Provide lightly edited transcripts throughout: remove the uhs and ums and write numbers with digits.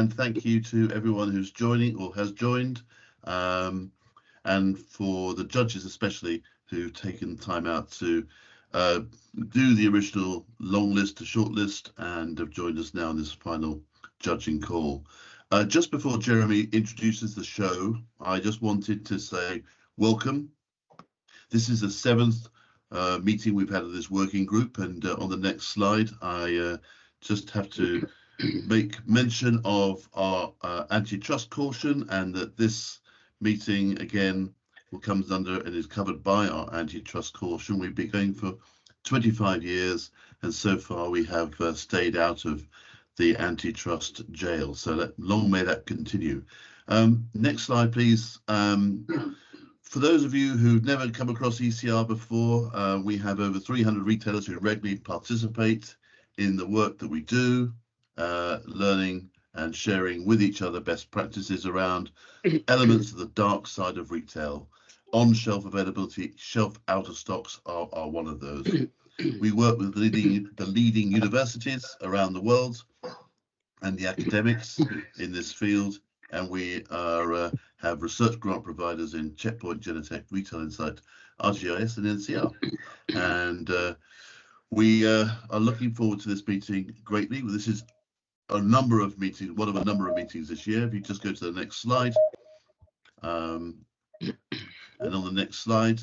And thank you to everyone who's joining or has joined, and for the judges especially who've taken time out to do the original long list to short list and have joined us now in this final judging call. Just before Jeremy introduces the show, I just wanted to say welcome. This is the 7th meeting we've had of this working group, and on the next slide I just have to make mention of our antitrust caution, and that this meeting again comes under and is covered by our antitrust caution. We've been going for 25 years, and so far we have stayed out of the antitrust jail, so long may that continue. Next slide, please. For those of you who've never come across ECR before, we have over 300 retailers who regularly participate in the work that we do, learning and sharing with each other best practices around elements of the dark side of retail. On-shelf availability, shelf out of stocks are one of those. We work with the leading universities around the world and the academics in this field, and we have research grant providers in Checkpoint, Genetec, Retail Insight, RGIS and NCR. And we are looking forward to this meeting greatly. This is a number of meetings, one of a number of meetings this year. If you just go to the next slide. And on the next slide,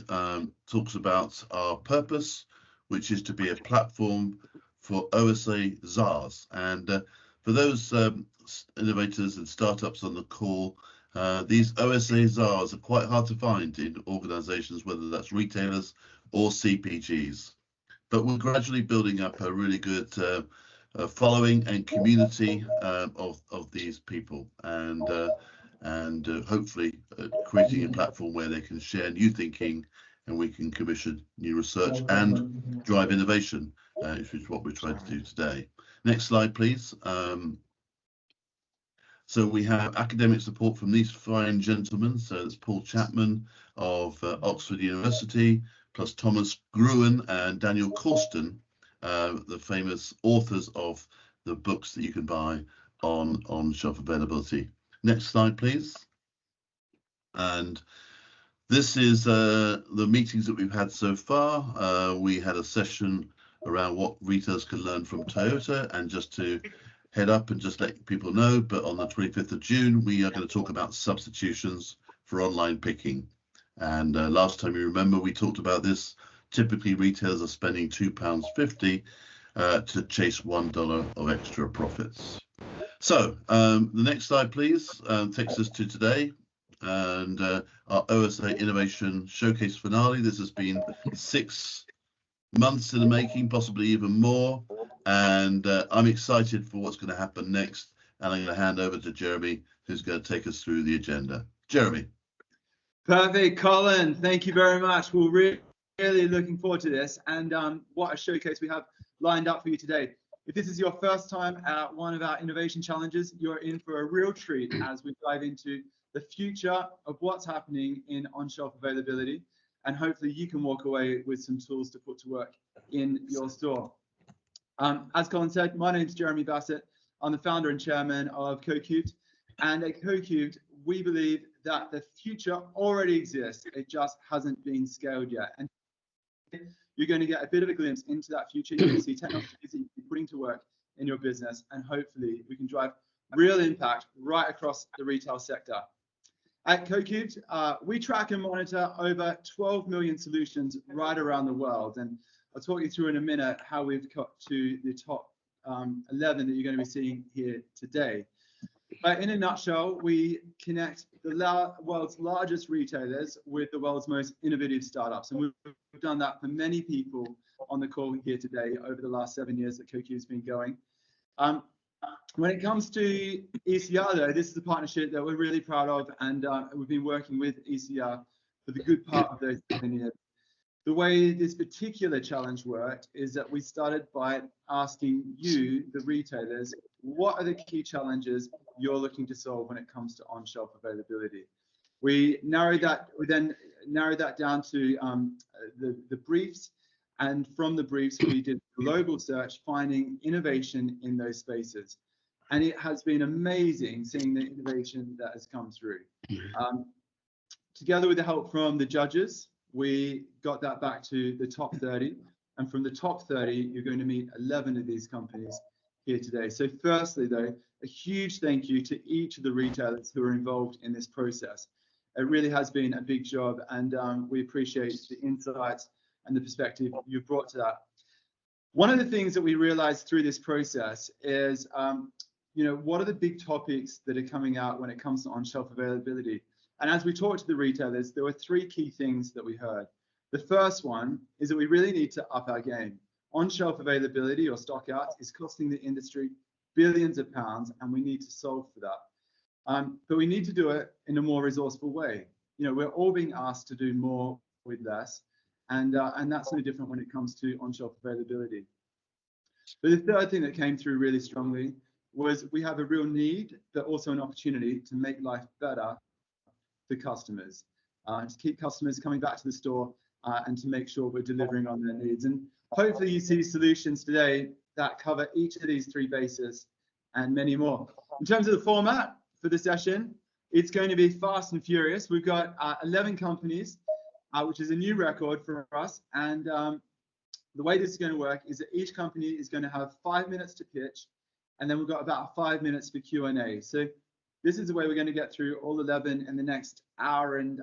talks about our purpose, which is to be a platform for OSA czars. And for those innovators and startups on the call, these OSA czars are quite hard to find in organizations, whether that's retailers or CPGs. But we're gradually building up a really good following and community of these people, and hopefully creating a platform where they can share new thinking, and we can commission new research and drive innovation, which is what we're trying to do today. Next slide, please. So we have academic support from these fine gentlemen. So it's Paul Chapman of Oxford University, plus Thomas Gruen and Daniel Corsten, the famous authors of the books that you can buy on shelf availability. Next slide, please. And this is the meetings that we've had so far. We had a session around what retailers can learn from Toyota, and just to head up and just let people know, but on the 25th of June, we are going to talk about substitutions for online picking. And last time you remember, we talked about this. Typically, retailers are spending £2.50 to chase $1 of extra profits. So the next slide, please, takes us to today and our OSA Innovation Showcase finale. This has been 6 months in the making, possibly even more. And I'm excited for what's going to happen next. And I'm going to hand over to Jeremy, who's going to take us through the agenda. Jeremy. Perfect, Colin. Thank you very much. We're really looking forward to this, and what a showcase we have lined up for you today. If this is your first time at one of our innovation challenges, you're in for a real treat as we dive into the future of what's happening in on-shelf availability, and hopefully you can walk away with some tools to put to work in your store. As Colin said, my name is Jeremy Bassett. I'm the founder and chairman of CoCubed, and at CoCubed, we believe that the future already exists. It just hasn't been scaled yet. And you're going to get a bit of a glimpse into that future. You're going to see technologies that you're putting to work in your business, and hopefully we can drive real impact right across the retail sector. At CoCubed, we track and monitor over 12 million solutions right around the world. And I'll talk you through in a minute how we've got to the top 11 that you're going to be seeing here today. But in a nutshell, we connect the world's largest retailers with the world's most innovative startups. And we've done that for many people on the call here today over the last 7 years that CoCubed's been going. When it comes to ECR, though, this is a partnership that we're really proud of, and we've been working with ECR for the good part of those 7 years. The way this particular challenge worked is that we started by asking you, the retailers, what are the key challenges you're looking to solve when it comes to on-shelf availability? We then narrowed that down to the briefs, and from the briefs we did a global search, finding innovation in those spaces. And it has been amazing seeing the innovation that has come through. Together with the help from the judges, we got that back to the top 30. And from the top 30, you're going to meet 11 of these companies here today. So firstly, though, a huge thank you to each of the retailers who are involved in this process. It really has been a big job, and we appreciate the insights and the perspective you've brought to that. One of the things that we realized through this process is, what are the big topics that are coming out when it comes to on-shelf availability? And as we talked to the retailers, there were three key things that we heard. The first one is that we really need to up our game. On-shelf availability or stock out is costing the industry billions of pounds, and we need to solve for that. But we need to do it in a more resourceful way. We're all being asked to do more with less, and that's no different when it comes to on-shelf availability. But the third thing that came through really strongly was we have a real need, but also an opportunity to make life better for customers, to keep customers coming back to the store, and to make sure we're delivering on their needs. And hopefully you see solutions today that cover each of these three bases and many more. In terms of the format for the session, it's going to be fast and furious. We've got 11 companies, which is a new record for us. And the way this is going to work is that each company is going to have 5 minutes to pitch, and then we've got about 5 minutes for Q&A. So this is the way we're going to get through all 11 in the next hour and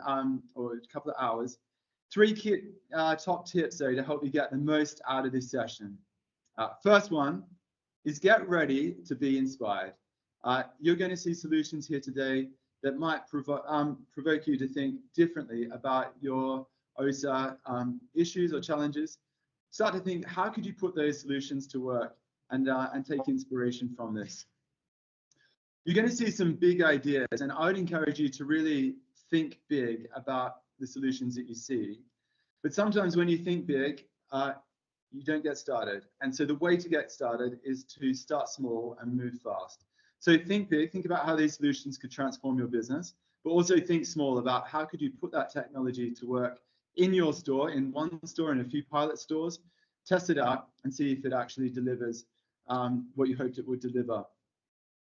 or a couple of hours. Three top tips, though, to help you get the most out of this session. First one is get ready to be inspired. You're going to see solutions here today that might provoke you to think differently about your OSA issues or challenges. Start to think, how could you put those solutions to work, and take inspiration from this. You're going to see some big ideas, and I would encourage you to really think big about the solutions that you see. But sometimes when you think big, you don't get started. And so the way to get started is to start small and move fast. So think big, think about how these solutions could transform your business, but also think small about how could you put that technology to work in your store, in one store, in a few pilot stores, test it out and see if it actually delivers what you hoped it would deliver.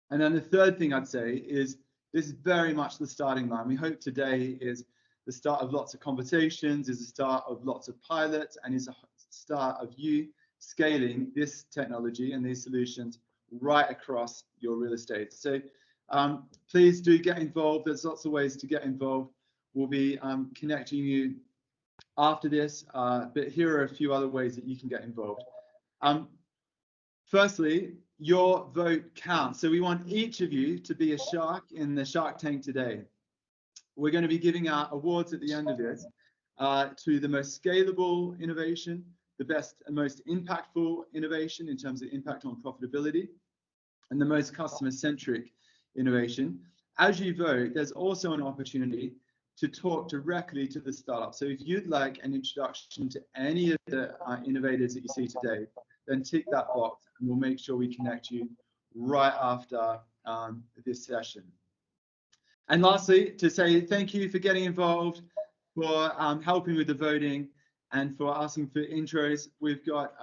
And then the third thing I'd say is this is very much the starting line. We hope today is the start of lots of conversations, is the start of lots of pilots, and is a start of you scaling this technology and these solutions right across your real estate. So please do get involved. There's lots of ways to get involved. We'll be connecting you after this, but here are a few other ways that you can get involved. Firstly, your vote counts. So we want each of you to be a shark in the Shark Tank today. We're going to be giving out awards at the end of this to the most scalable innovation, the best and most impactful innovation in terms of impact on profitability, and the most customer-centric innovation. As you vote, there's also an opportunity to talk directly to the startup. So if you'd like an introduction to any of the innovators that you see today, then tick that box, and we'll make sure we connect you right after this session. And lastly, to say thank you for getting involved, for helping with the voting, and for asking for intros. We've got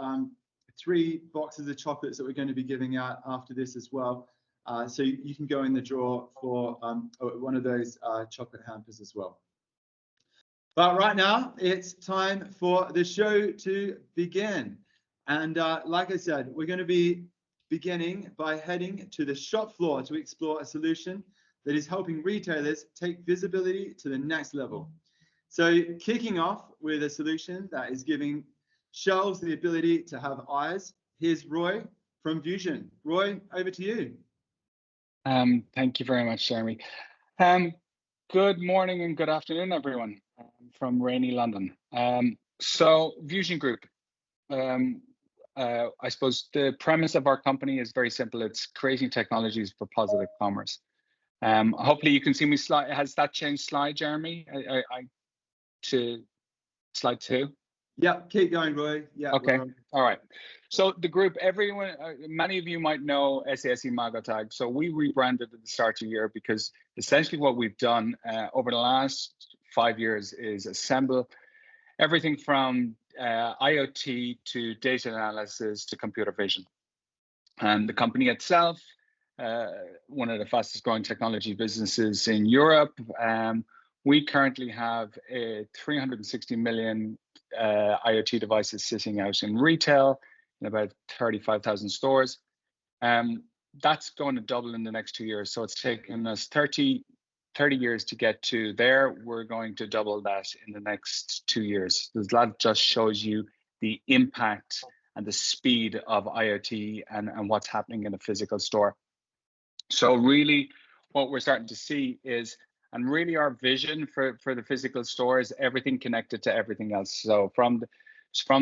3 boxes of chocolates that we're going to be giving out after this as well. So you can go in the draw for one of those chocolate hampers as well. But right now, it's time for the show to begin. And like I said, we're going to be beginning by heading to the shop floor to explore a solution that is helping retailers take visibility to the next level. So kicking off with a solution that is giving shelves the ability to have eyes, here's Roy from Vusion. Roy, over to you. Thank you very much, Jeremy. Good morning and good afternoon, everyone, from rainy London. So Vusion Group, I suppose the premise of our company is very simple. It's creating technologies for positive commerce. Hopefully you can see me slide. Has that changed slide, Jeremy? To slide 2? Yeah, keep going, Roy. Yeah. Okay. All right. So the group, everyone, many of you might know SASE Magotag. So we rebranded at the start of the year because essentially what we've done over the last 5 years is assemble everything from IoT to data analysis to computer vision. And the company itself one of the fastest growing technology businesses in Europe. We currently have 360 million IoT devices sitting out in retail in about 35,000 stores. That's going to double in the next 2 years. So it's taken us 30 years to get to there. We're going to double that in the next 2 years. That just shows you the impact and the speed of IoT and what's happening in a physical store. So really what we're starting to see is, and really our vision for the physical store is everything connected to everything else. So from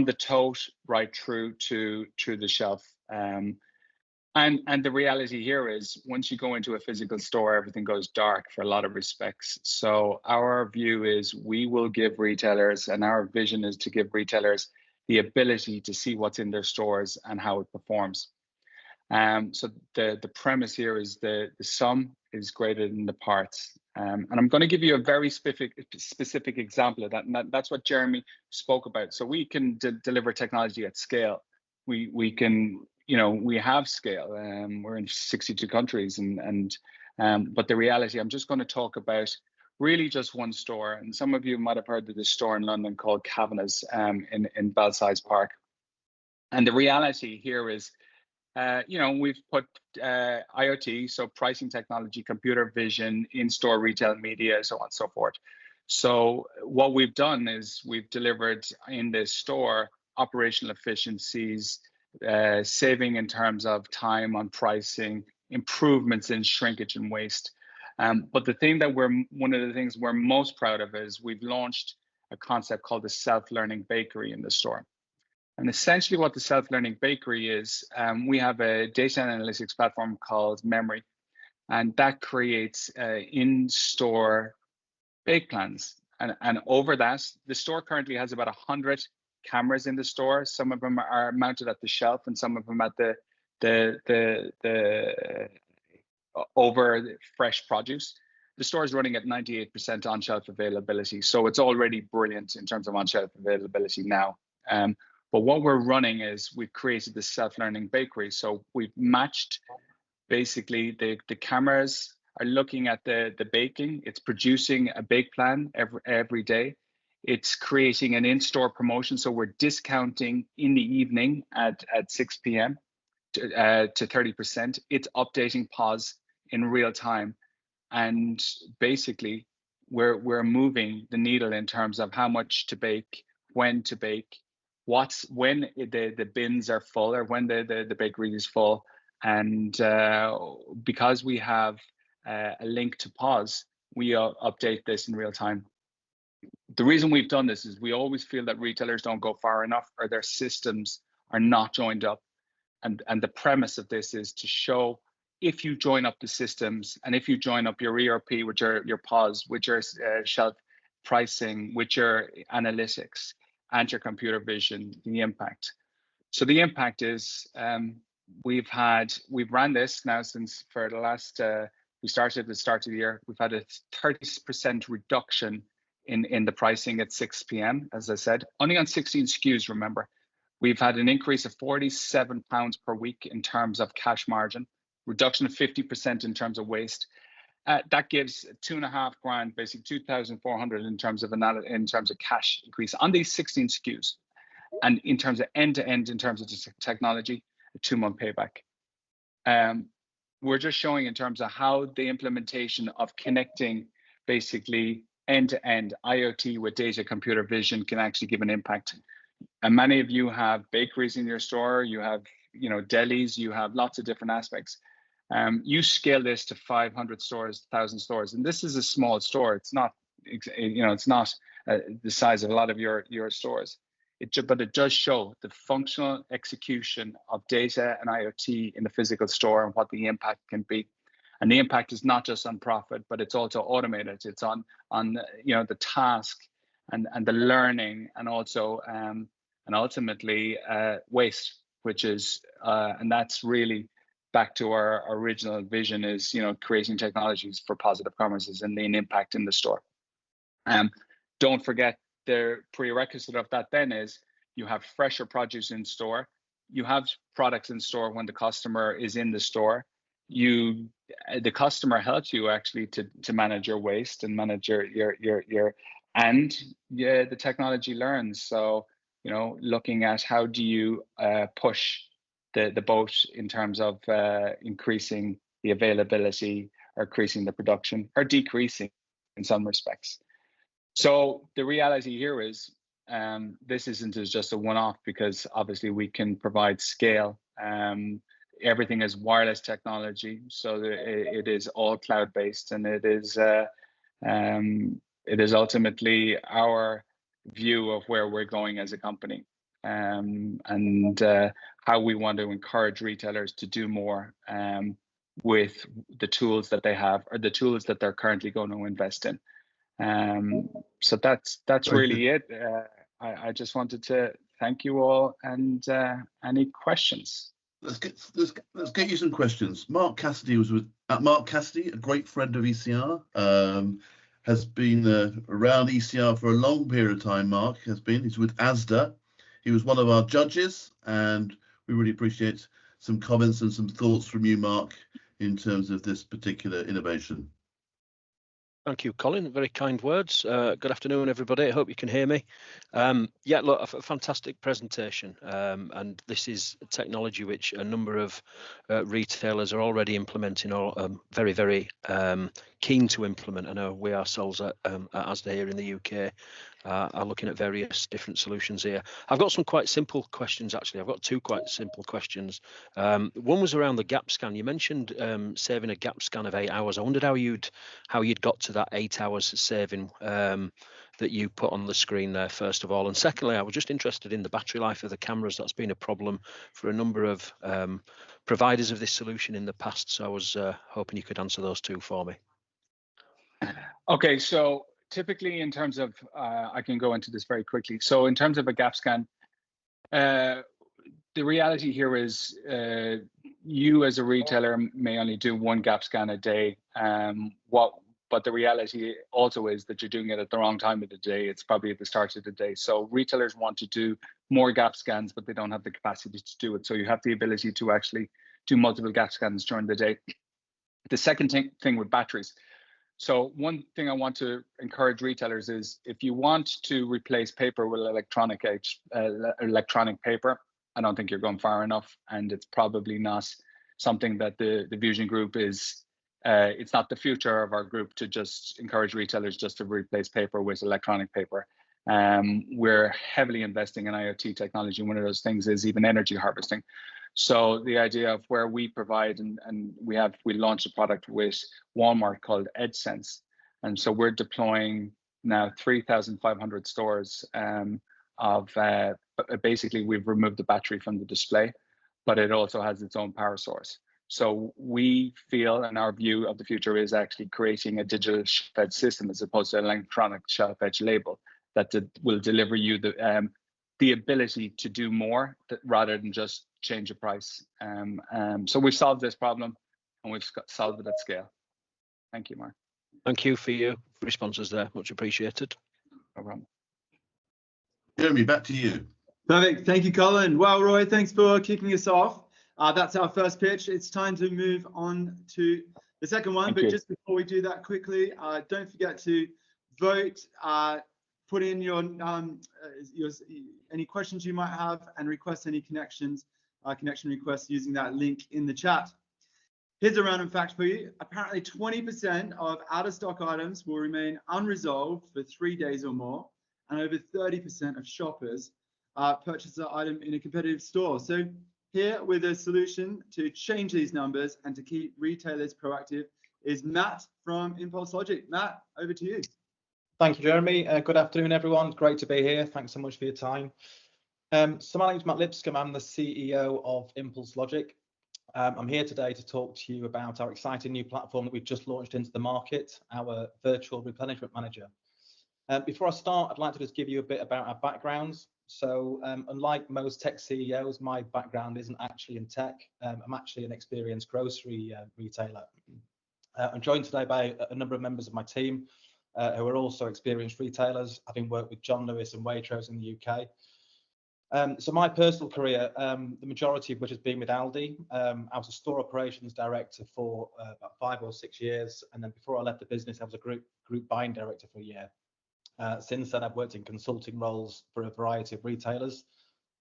the tote right through to the shelf. And the reality here is once you go into a physical store, everything goes dark for a lot of respects. So our view is we will give retailers, and our vision is to give retailers the ability to see what's in their stores and how it performs. So the premise here is the sum is greater than the parts. And I'm going to give you a very specific example of that. And that's what Jeremy spoke about. So we can deliver technology at scale. We can, we have scale. We're in 62 countries. But the reality, I'm just going to talk about really just one store. And some of you might have heard of this store in London called Kavanagh's in Belsize Park. And the reality here is, we've put IoT, so pricing technology, computer vision, in-store retail media, so on and so forth. So what we've done is we've delivered in this store operational efficiencies, saving in terms of time on pricing, improvements in shrinkage and waste. But the thing that one of the things we're most proud of is we've launched a concept called the self-learning bakery in the store. And essentially what the self-learning bakery is, we have a data analytics platform called Memory, and that creates in-store bake plans. And over that, the store currently has about 100 cameras in the store. Some of them are mounted at the shelf and some of them at the over fresh produce. The store is running at 98% on-shelf availability. So it's already brilliant in terms of on-shelf availability now. But what we're running is we've created this self-learning bakery. So we've matched basically the cameras are looking at the baking. It's producing a bake plan every day. It's creating an in-store promotion. So we're discounting in the evening at 6 p.m. to 30%. It's updating POS in real time. And basically we're moving the needle in terms of how much to bake, when to bake, when the bins are full or when the bakery is full. And because we have a link to POS, we update this in real time. The reason we've done this is we always feel that retailers don't go far enough or their systems are not joined up. And the premise of this is to show if you join up the systems and if you join up your ERP, which are your POS, which are shelf pricing, which are analytics, and your computer vision, the impact. So the impact is we've ran this now since for the last, we started at the start of the year, we've had a 30% reduction in the pricing at 6 p.m. As I said, only on 16 SKUs, remember. We've had an increase of £47 per week in terms of cash margin, reduction of 50% in terms of waste. That gives $2,500, basically 2,400 in terms of cash increase on these 16 SKUs, and in terms of end-to-end, in terms of technology, a 2-month payback. We're just showing in terms of how the implementation of connecting basically end-to-end IoT with data computer vision can actually give an impact. And many of you have bakeries in your store, you have delis, you have lots of different aspects. You scale this to 500 stores, 1,000 stores, and this is a small store. It's not, it's not the size of a lot of your stores. But it does show the functional execution of data and IoT in the physical store and what the impact can be. And the impact is not just on profit, but it's also automated. It's on the task and the learning, and also and ultimately waste, which is and that's really back to our original vision is, creating technologies for positive commerces and the impact in the store. Don't forget the prerequisite of that then is you have fresher produce in store. You have products in store when the customer is in the store. the customer helps you actually to manage your waste and manage your and the technology learns. So, you know, looking at how do you push the boat in terms of increasing the availability or increasing the production or decreasing in some respects. So the reality here is this isn't just a one-off, because obviously we can provide scale. Everything is wireless technology, so it is all cloud-based, and it is ultimately our view of where we're going as a company, and how we want to encourage retailers to do more with the tools that they have or the tools that they're currently going to invest in. So that's really it. I just wanted to thank you all, and any questions? Let's get you some questions. Mark Cassidy was with Mark Cassidy, a great friend of ECR, has been around ECR for a long period of time. Mark has been. He's with ASDA. He was one of our judges, and we really appreciate some comments and some thoughts from you, Mark, in terms of this particular innovation. Thank you, Colin. Very kind words. Good afternoon, everybody. I hope you can hear me. Yeah, look, a fantastic presentation. And this is technology which a number of retailers are already implementing, or very, very keen to implement. I know we ourselves at ASDA here in the UK are looking at various different solutions here. I've got some quite simple questions, actually. I've got two quite simple questions. One was around the gap scan. You mentioned saving a gap scan of 8 hours. I wondered how you'd got to that 8 hours saving that you put on the screen there, first of all. And secondly, I was just interested in the battery life of the cameras. That's been a problem for a number of providers of this solution in the past. So I was hoping you could answer those two for me. Okay, so typically in terms of, I can go into this very quickly. So in terms of a gap scan, the reality here is you as a retailer may only do one gap scan a day. But the reality also is that you're doing it at the wrong time of the day. It's probably at the start of the day. So retailers want to do more gap scans, but they don't have the capacity to do it. So you have the ability to actually do multiple gap scans during the day. The second thing with batteries. So one thing I want to encourage retailers is, if you want to replace paper with electronic paper, I don't think you're going far enough, and it's probably not something that the Vusion Group is. It's not the future of our group to just encourage retailers just to replace paper with electronic paper. We're heavily investing in IoT technology. One of those things is even energy harvesting. So the idea of where we provide, and we launched a product with Walmart called EdgeSense. And so we're deploying now 3,500 stores basically we've removed the battery from the display, but it also has its own power source. So we feel, and our view of the future is actually creating a digital shelf edge system as opposed to an electronic shelf edge label that will deliver you the ability to do more rather than just change the price. So we've solved this problem, and we've solved it at scale. Thank you, Mark. Thank you for your responses there. Much appreciated. No problem. Jeremy, back to you. Perfect. Thank you, Colin. Well, Roy, thanks for kicking us off. That's our first pitch. It's time to move on to the second one. But just before we do that quickly, don't forget to vote, put in your any questions you might have, and request any connection requests using that link in the chat. Here's a random fact for you. Apparently 20% of out of stock items will remain unresolved for 3 days or more, and over 30% of shoppers purchase the item in a competitive store. So here with a solution to change these numbers and to keep retailers proactive is Matt from Impulse Logic. Matt, over to you. Thank you, Jeremy. Good afternoon, everyone. Great to be here. Thanks so much for your time. So my name's Matt Lipscomb. I'm the CEO of Impulse Logic. I'm here today to talk to you about our exciting new platform that we've just launched into the market, our Virtual Replenishment Manager. Before I start, I'd like to just give you a bit about our backgrounds. So unlike most tech CEOs, my background isn't actually in tech. I'm actually an experienced grocery retailer. I'm joined today by a number of members of my team who are also experienced retailers, having worked with John Lewis and Waitrose in the UK. So my personal career, the majority of which has been with Aldi. I was a store operations director for about 5 or 6 years, and then before I left the business, I was a group buying director for a year. Since then, I've worked in consulting roles for a variety of retailers.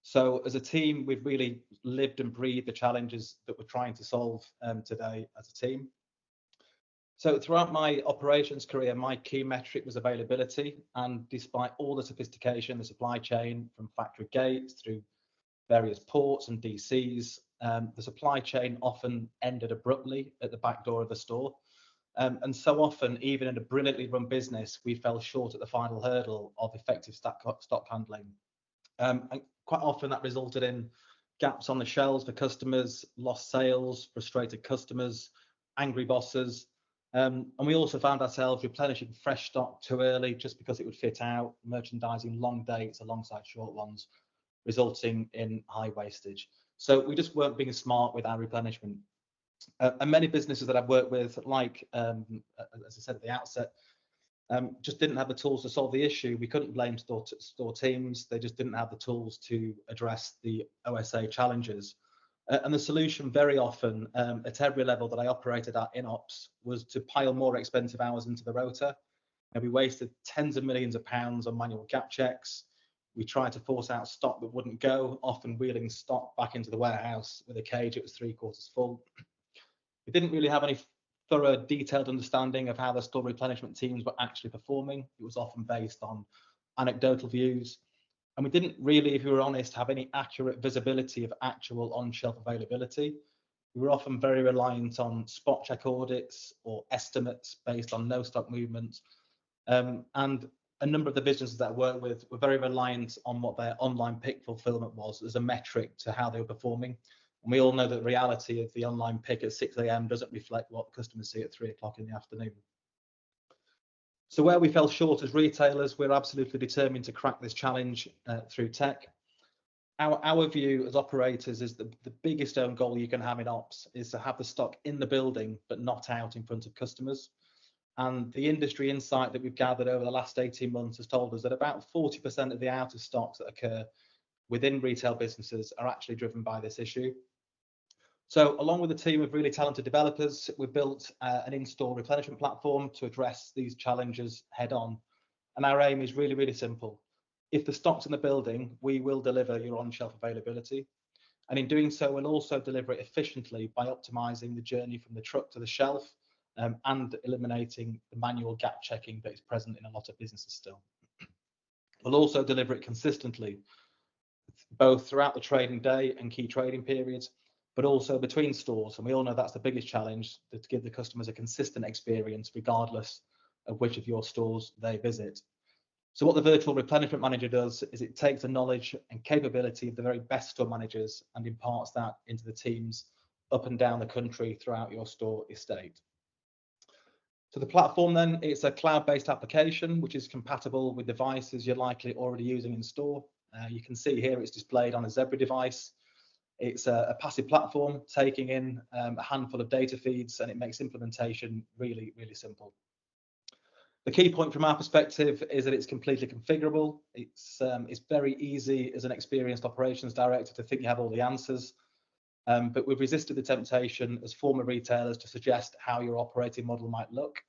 So as a team, we've really lived and breathed the challenges that we're trying to solve today as a team. So throughout my operations career, my key metric was availability. And despite all the sophistication, the supply chain from factory gates through various ports and DCs, the supply chain often ended abruptly at the back door of the store. And so often, even in a brilliantly run business, we fell short at the final hurdle of effective stock handling. And quite often that resulted in gaps on the shelves for customers, lost sales, frustrated customers, angry bosses. And we also found ourselves replenishing fresh stock too early just because it would fit out, merchandising long dates alongside short ones, resulting in high wastage. So we just weren't being smart with our replenishment. And many businesses that I've worked with, like, as I said at the outset, just didn't have the tools to solve the issue. We couldn't blame store teams. They just didn't have the tools to address the OSA challenges. And the solution very often at every level that I operated at in ops was to pile more expensive hours into the rota. And we wasted tens of millions of pounds on manual gap checks. We tried to force out stock that wouldn't go, often wheeling stock back into the warehouse with a cage that was 3/4 full. We didn't really have any thorough, detailed understanding of how the store replenishment teams were actually performing. It was often based on anecdotal views. And we didn't really, if we were honest, have any accurate visibility of actual on-shelf availability. We were often very reliant on spot check audits or estimates based on no stock movement. And a number of the businesses that I worked with were very reliant on what their online pick fulfillment was as a metric to how they were performing. And we all know that the reality of the online pick at 6 a.m. doesn't reflect what customers see at 3 o'clock in the afternoon. So where we fell short as retailers, we're absolutely determined to crack this challenge through tech. Our view as operators is the biggest own goal you can have in ops is to have the stock in the building, but not out in front of customers. And the industry insight that we've gathered over the last 18 months has told us that about 40% of the out of stocks that occur within retail businesses are actually driven by this issue. So along with a team of really talented developers, we've built an in-store replenishment platform to address these challenges head on. And our aim is really, really simple. If the stock's in the building, we will deliver your on-shelf availability. And in doing so, we'll also deliver it efficiently by optimizing the journey from the truck to the shelf and eliminating the manual gap checking that is present in a lot of businesses still. We'll also deliver it consistently, both throughout the trading day and key trading periods, but also between stores. And we all know that's the biggest challenge, to give the customers a consistent experience regardless of which of your stores they visit. So what the virtual replenishment manager does is it takes the knowledge and capability of the very best store managers and imparts that into the teams up and down the country throughout your store estate. So the platform then, it's a cloud-based application which is compatible with devices you're likely already using in store. You can see here it's displayed on a Zebra device. It's a passive platform taking in a handful of data feeds, and it makes implementation really, really simple. The key point from our perspective is that it's completely configurable. It's very easy as an experienced operations director to think you have all the answers, but we've resisted the temptation as former retailers to suggest how your operating model might look.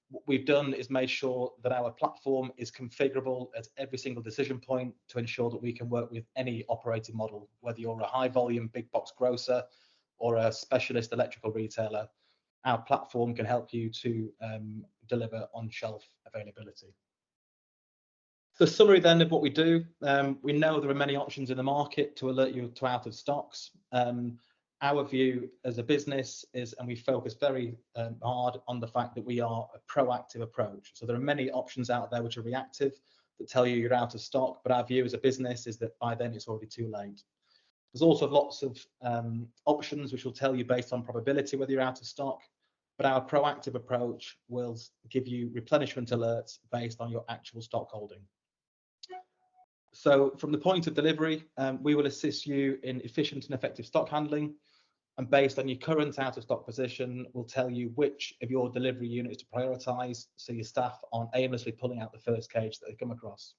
What we've done is made sure that our platform is configurable at every single decision point to ensure that we can work with any operating model, whether you're a high volume big box grocer or a specialist electrical retailer. Our platform can help you to deliver on-shelf availability. The summary then of what we do, we know there are many options in the market to alert you to out of stocks. Our view as a business is, and we focus very hard on the fact that we are a proactive approach. So there are many options out there which are reactive that tell you you're out of stock, but our view as a business is that by then it's already too late. There's also lots of options which will tell you based on probability whether you're out of stock, but our proactive approach will give you replenishment alerts based on your actual stock holding. So from the point of delivery, we will assist you in efficient and effective stock handling, and based on your current out of stock position, we'll tell you which of your delivery units to prioritize so your staff aren't aimlessly pulling out the first cage that they come across.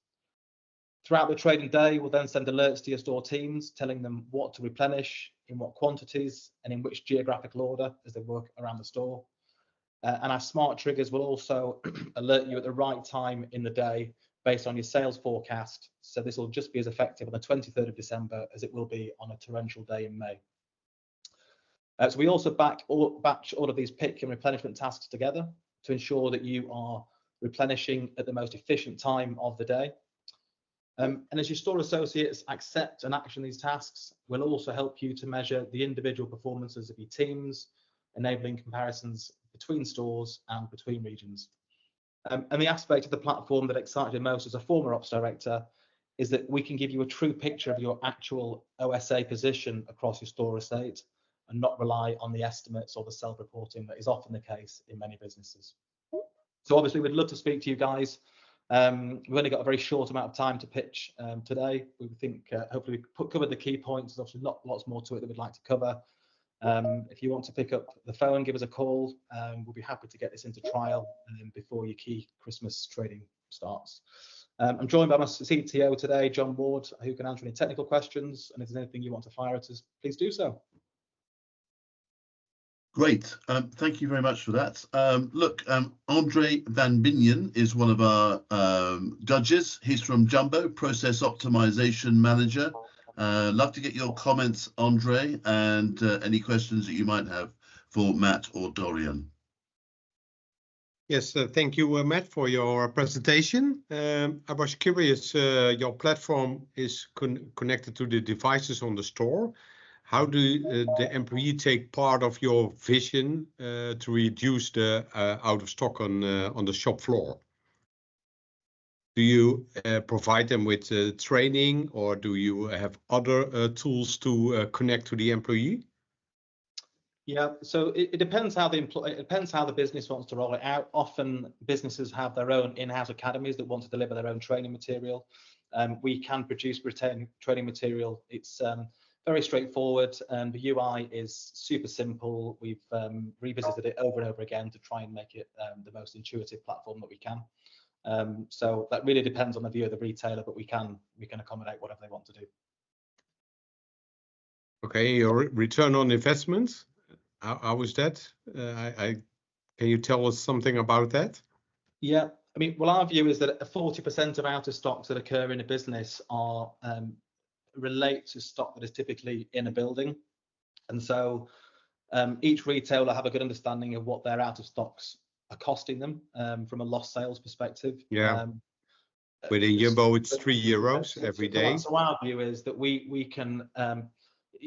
Throughout the trading day, we'll then send alerts to your store teams, telling them what to replenish, in what quantities, and in which geographical order as they work around the store. And our smart triggers will also alert you at the right time in the day based on your sales forecast. So this will just be as effective on the 23rd of December as it will be on a torrential day in May. So we also batch all of these pick and replenishment tasks together to ensure that you are replenishing at the most efficient time of the day. And as your store associates accept and action these tasks, we'll also help you to measure the individual performances of your teams, enabling comparisons between stores and between regions. And the aspect of the platform that excites me most as a former ops director is that we can give you a true picture of your actual OSA position across your store estate and not rely on the estimates or the self-reporting that is often the case in many businesses. So obviously we'd love to speak to you guys. We've only got a very short amount of time to pitch today. We think hopefully we covered the key points. There's obviously lots more to it that we'd like to cover. If you want to pick up the phone, give us a call. We'll be happy to get this into trial before your key Christmas trading starts. I'm joined by my CTO today, John Ward, who can answer any technical questions. And if there's anything you want to fire at us, please do so. Great. Thank you very much for that. Look, Andre Van Binion is one of our judges. He's from Jumbo, Process Optimization Manager. Love to get your comments, Andre, and any questions that you might have for Matt or Dorian. Yes, thank you, Matt, for your presentation. I was curious, your platform is connected to the devices on the store. How do the employee take part of your vision to reduce the out of stock on the shop floor? Do you provide them with training, or do you have other tools to connect to the employee? Yeah, so it depends how the business wants to roll it out. Often businesses have their own in-house academies that want to deliver their own training material. We can produce training material. It's very straightforward, and the UI is super simple. We've revisited it over and over again to try and make it the most intuitive platform that we can. So that really depends on the view of the retailer, but we can accommodate whatever they want to do. Okay, your return on investment, how is that? Can you tell us something about that? Yeah, I mean, well, our view is that 40% of out of stocks that occur in a business are relate to stock that is typically in a building, and so each retailer will have a good understanding of what their out of stocks are costing them from a lost sales perspective. Yeah. Within Jumbo, it's €3 every day. So our view is that we can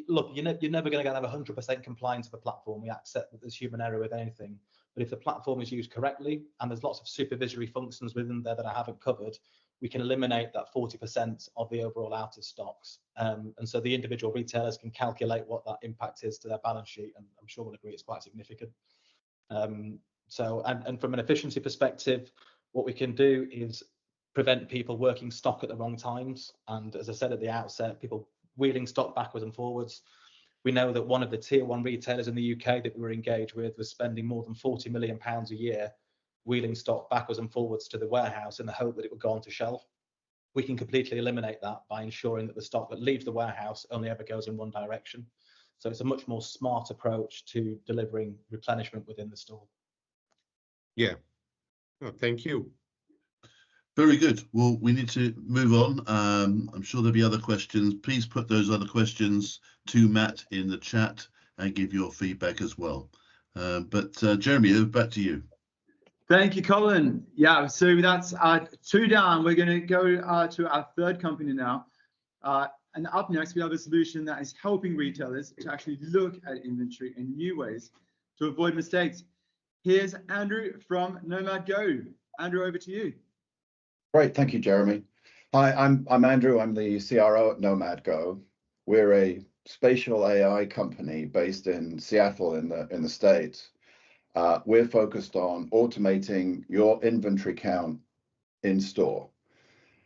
look. You're never going to have 100% compliance of the platform. We accept that there's human error with anything, but if the platform is used correctly and there's lots of supervisory functions within there that I haven't covered, we can eliminate that 40% of the overall out of stocks. And so the individual retailers can calculate what that impact is to their balance sheet, and I'm sure we'll agree it's quite significant. So from an efficiency perspective, what we can do is prevent people working stock at the wrong times. And as I said at the outset, people wheeling stock backwards and forwards. We know that one of the tier 1 retailers in the UK that we were engaged with was spending more than £40 million a year wheeling stock backwards and forwards to the warehouse in the hope that it would go onto shelf. We can completely eliminate that by ensuring that the stock that leaves the warehouse only ever goes in one direction. So it's a much more smart approach to delivering replenishment within the store. Yeah, thank you. Very good. Well, we need to move on. I'm sure there'll be other questions. Please put those other questions to Matt in the chat and give your feedback as well. But Jeremy, back to you. Thank you, Colin. Yeah, so that's 2 down. We're going to go to our third company now. And up next, we have a solution that is helping retailers to actually look at inventory in new ways to avoid mistakes. Here's Andrew from Nomad Go. Andrew, over to you. Great, thank you, Jeremy. Hi, I'm Andrew. I'm the CRO at Nomad Go. We're a spatial AI company based in Seattle in the States. We're focused on automating your inventory count in store.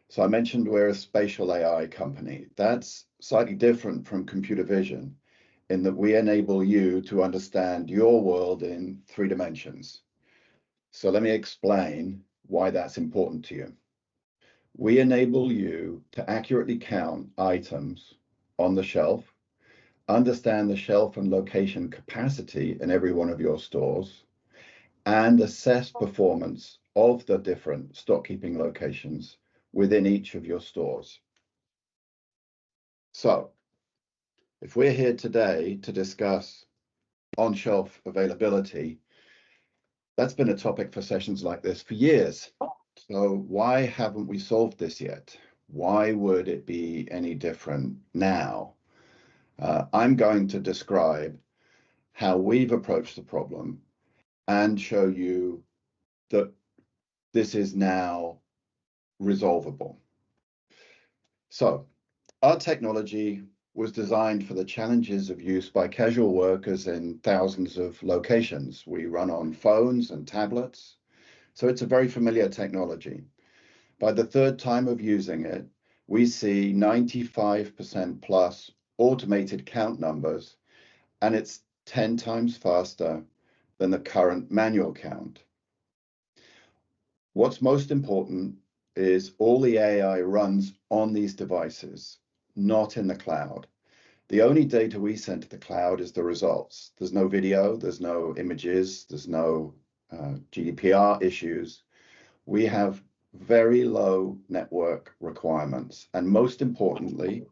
So I mentioned we're a spatial AI company. That's slightly different from computer vision in that we enable you to understand your world in 3 dimensions. So let me explain why that's important to you. We enable you to accurately count items on the shelf, understand the shelf and location capacity in every one of your stores, and assess performance of the different stock keeping locations within each of your stores. So, if we're here today to discuss on-shelf availability, that's been a topic for sessions like this for years. So why haven't we solved this yet? Why would it be any different now? I'm going to describe how we've approached the problem and show you that this is now resolvable. So our technology was designed for the challenges of use by casual workers in thousands of locations. We run on phones and tablets, so it's a very familiar technology. By the third time of using it, we see 95% plus automated count numbers, and it's 10 times faster than the current manual count. What's most important is all the AI runs on these devices, not in the cloud. The only data we send to the cloud is the results. There's no video, there's no images, there's no GDPR issues. We have very low network requirements. And most importantly,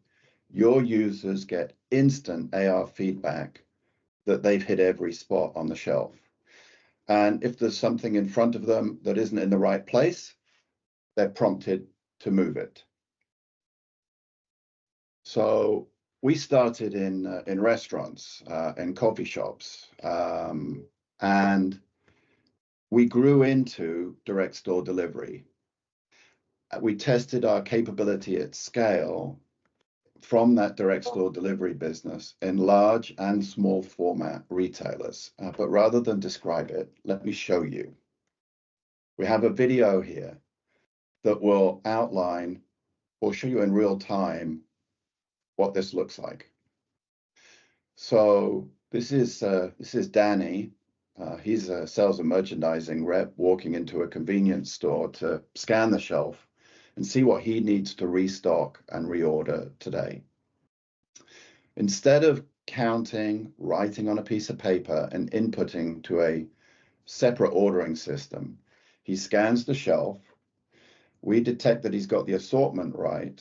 your users get instant AR feedback that they've hit every spot on the shelf. And if there's something in front of them that isn't in the right place, they're prompted to move it. So we started in restaurants, in coffee shops, and we grew into direct store delivery. We tested our capability at scale from that direct store delivery business in large and small format retailers. But rather than describe it, let me show you. We have a video here that will outline or show you in real time what this looks like. So this is Danny. He's a sales and merchandising rep walking into a convenience store to scan the shelf and see what he needs to restock and reorder today. Instead of counting, writing on a piece of paper and inputting to a separate ordering system, he scans the shelf. We detect that he's got the assortment right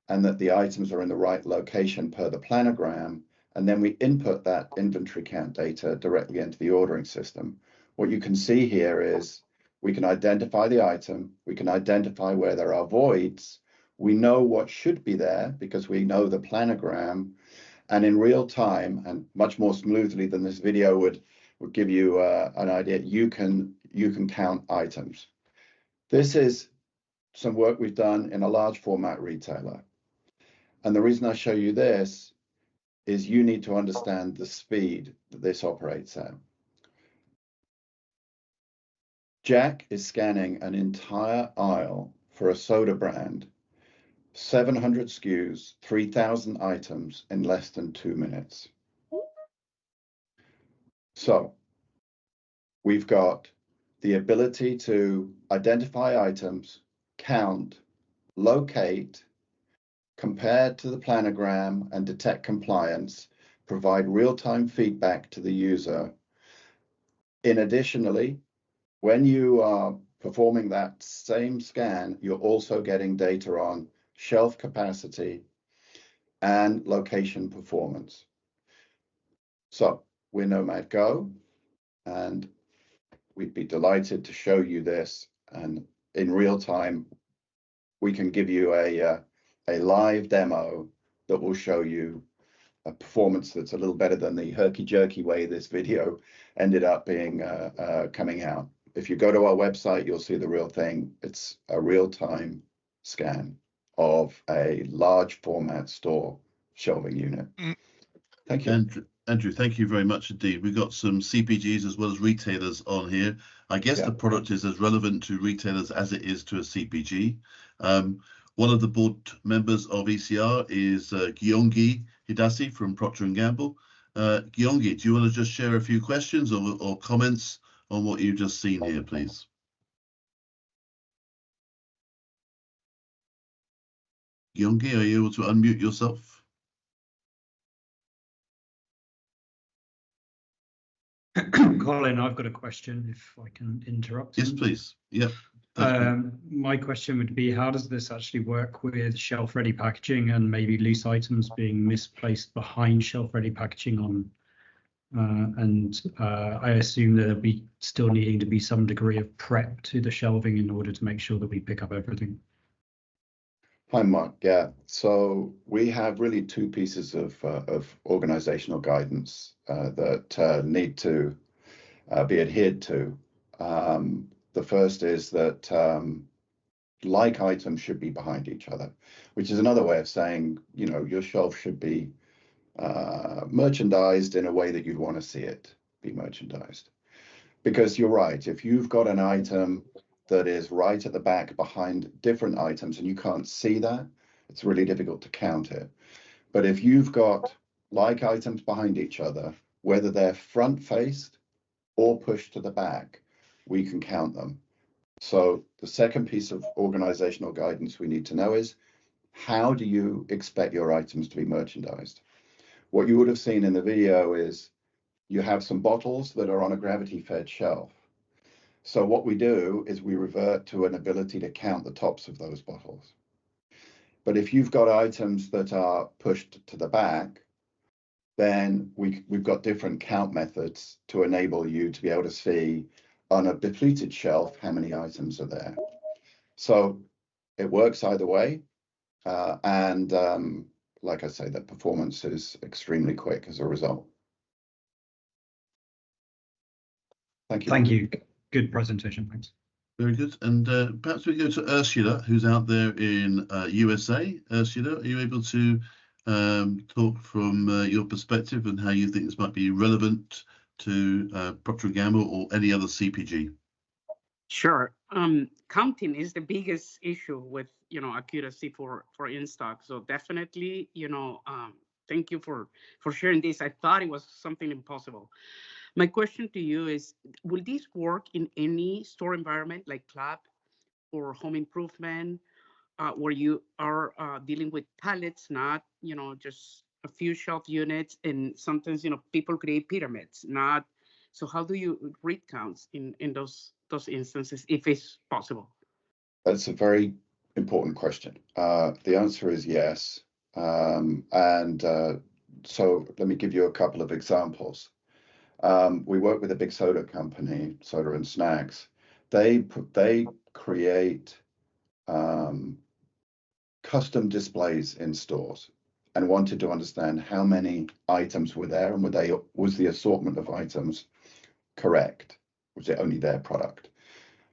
and that the items are in the right location per the planogram, and then we input that inventory count data directly into the ordering system. What you can see here is we can identify the item, we can identify where there are voids, we know what should be there because we know the planogram, and in real time, and much more smoothly than this video would give you an idea, you can count items. This is some work we've done in a large format retailer. And the reason I show you this is you need to understand the speed that this operates at. Jack is scanning an entire aisle for a soda brand, 700 SKUs, 3,000 items in less than 2 minutes. So we've got the ability to identify items, count, locate, compare to the planogram and detect compliance, provide real-time feedback to the user. Additionally, when you are performing that same scan, you're also getting data on shelf capacity and location performance. So we're Nomad Go, and we'd be delighted to show you this. And in real time, we can give you a live demo that will show you a performance that's a little better than the herky-jerky way this video ended up being coming out. If you go to our website, you'll see the real thing. It's a real-time scan of a large format store shelving unit. Thank you. Andrew, thank you very much indeed. We've got some CPGs as well as retailers on here. I guess the product is as relevant to retailers as it is to a CPG. One of the board members of ECR is Giongi Hidasi from Procter & Gamble. Giongi, do you want to just share a few questions or comments on what you've just seen here, please? Gyongi, are you able to unmute yourself? Colin, I've got a question if I can interrupt. Yes, please. Yeah. My question would be, how does this actually work with shelf-ready packaging and maybe loose items being misplaced behind shelf-ready packaging on? I assume there'll be still needing to be some degree of prep to the shelving in order to make sure that we pick up everything. Hi, Mark. Yeah, so we have really two pieces of organizational guidance that need to be adhered to. The first is that like items should be behind each other, which is another way of saying, you know, your shelf should be merchandised in a way that you'd want to see it be merchandised. Because you're right, if you've got an item that is right at the back behind different items and you can't see that, it's really difficult to count it. But if you've got like items behind each other, whether they're front faced or pushed to the back, we can count them. So the second piece of organizational guidance we need to know is, how do you expect your items to be merchandised? What you would have seen in the video is you have some bottles that are on a gravity-fed shelf. So what we do is we revert to an ability to count the tops of those bottles. But if you've got items that are pushed to the back, then we've got different count methods to enable you to be able to see on a depleted shelf how many items are there. So it works either way. Like I say, the performance is extremely quick as a result. Thank you. Thank you. Good presentation. Thanks. Very good. And perhaps we go to Ursula, who's out there in USA. Ursula, are you able to talk from your perspective and how you think this might be relevant to Procter & Gamble or any other CPG? Sure. Counting is the biggest issue with, accuracy for in-stock. So definitely, thank you for sharing this. I thought it was something impossible. My question to you is, will this work in any store environment like club or home improvement, where you are dealing with pallets, not, just a few shelf units, and sometimes, people create pyramids, not. So how do you read counts in those instances, if it's possible? That's a very important question. The answer is yes. So let me give you a couple of examples. We work with a big soda company, soda and snacks. They create custom displays in stores and wanted to understand how many items were there and was the assortment of items correct? Was it only their product?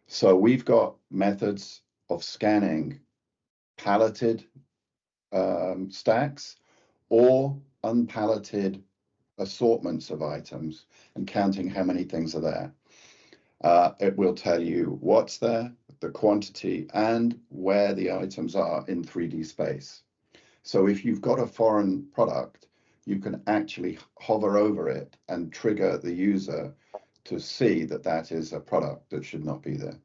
So we've got methods of scanning palleted stacks or unpalleted assortments of items and counting how many things are there. It will tell you what's there, the quantity, and where the items are in 3D space. So if you've got a foreign product, you can actually hover over it and trigger the user to see that that is a product that should not be there.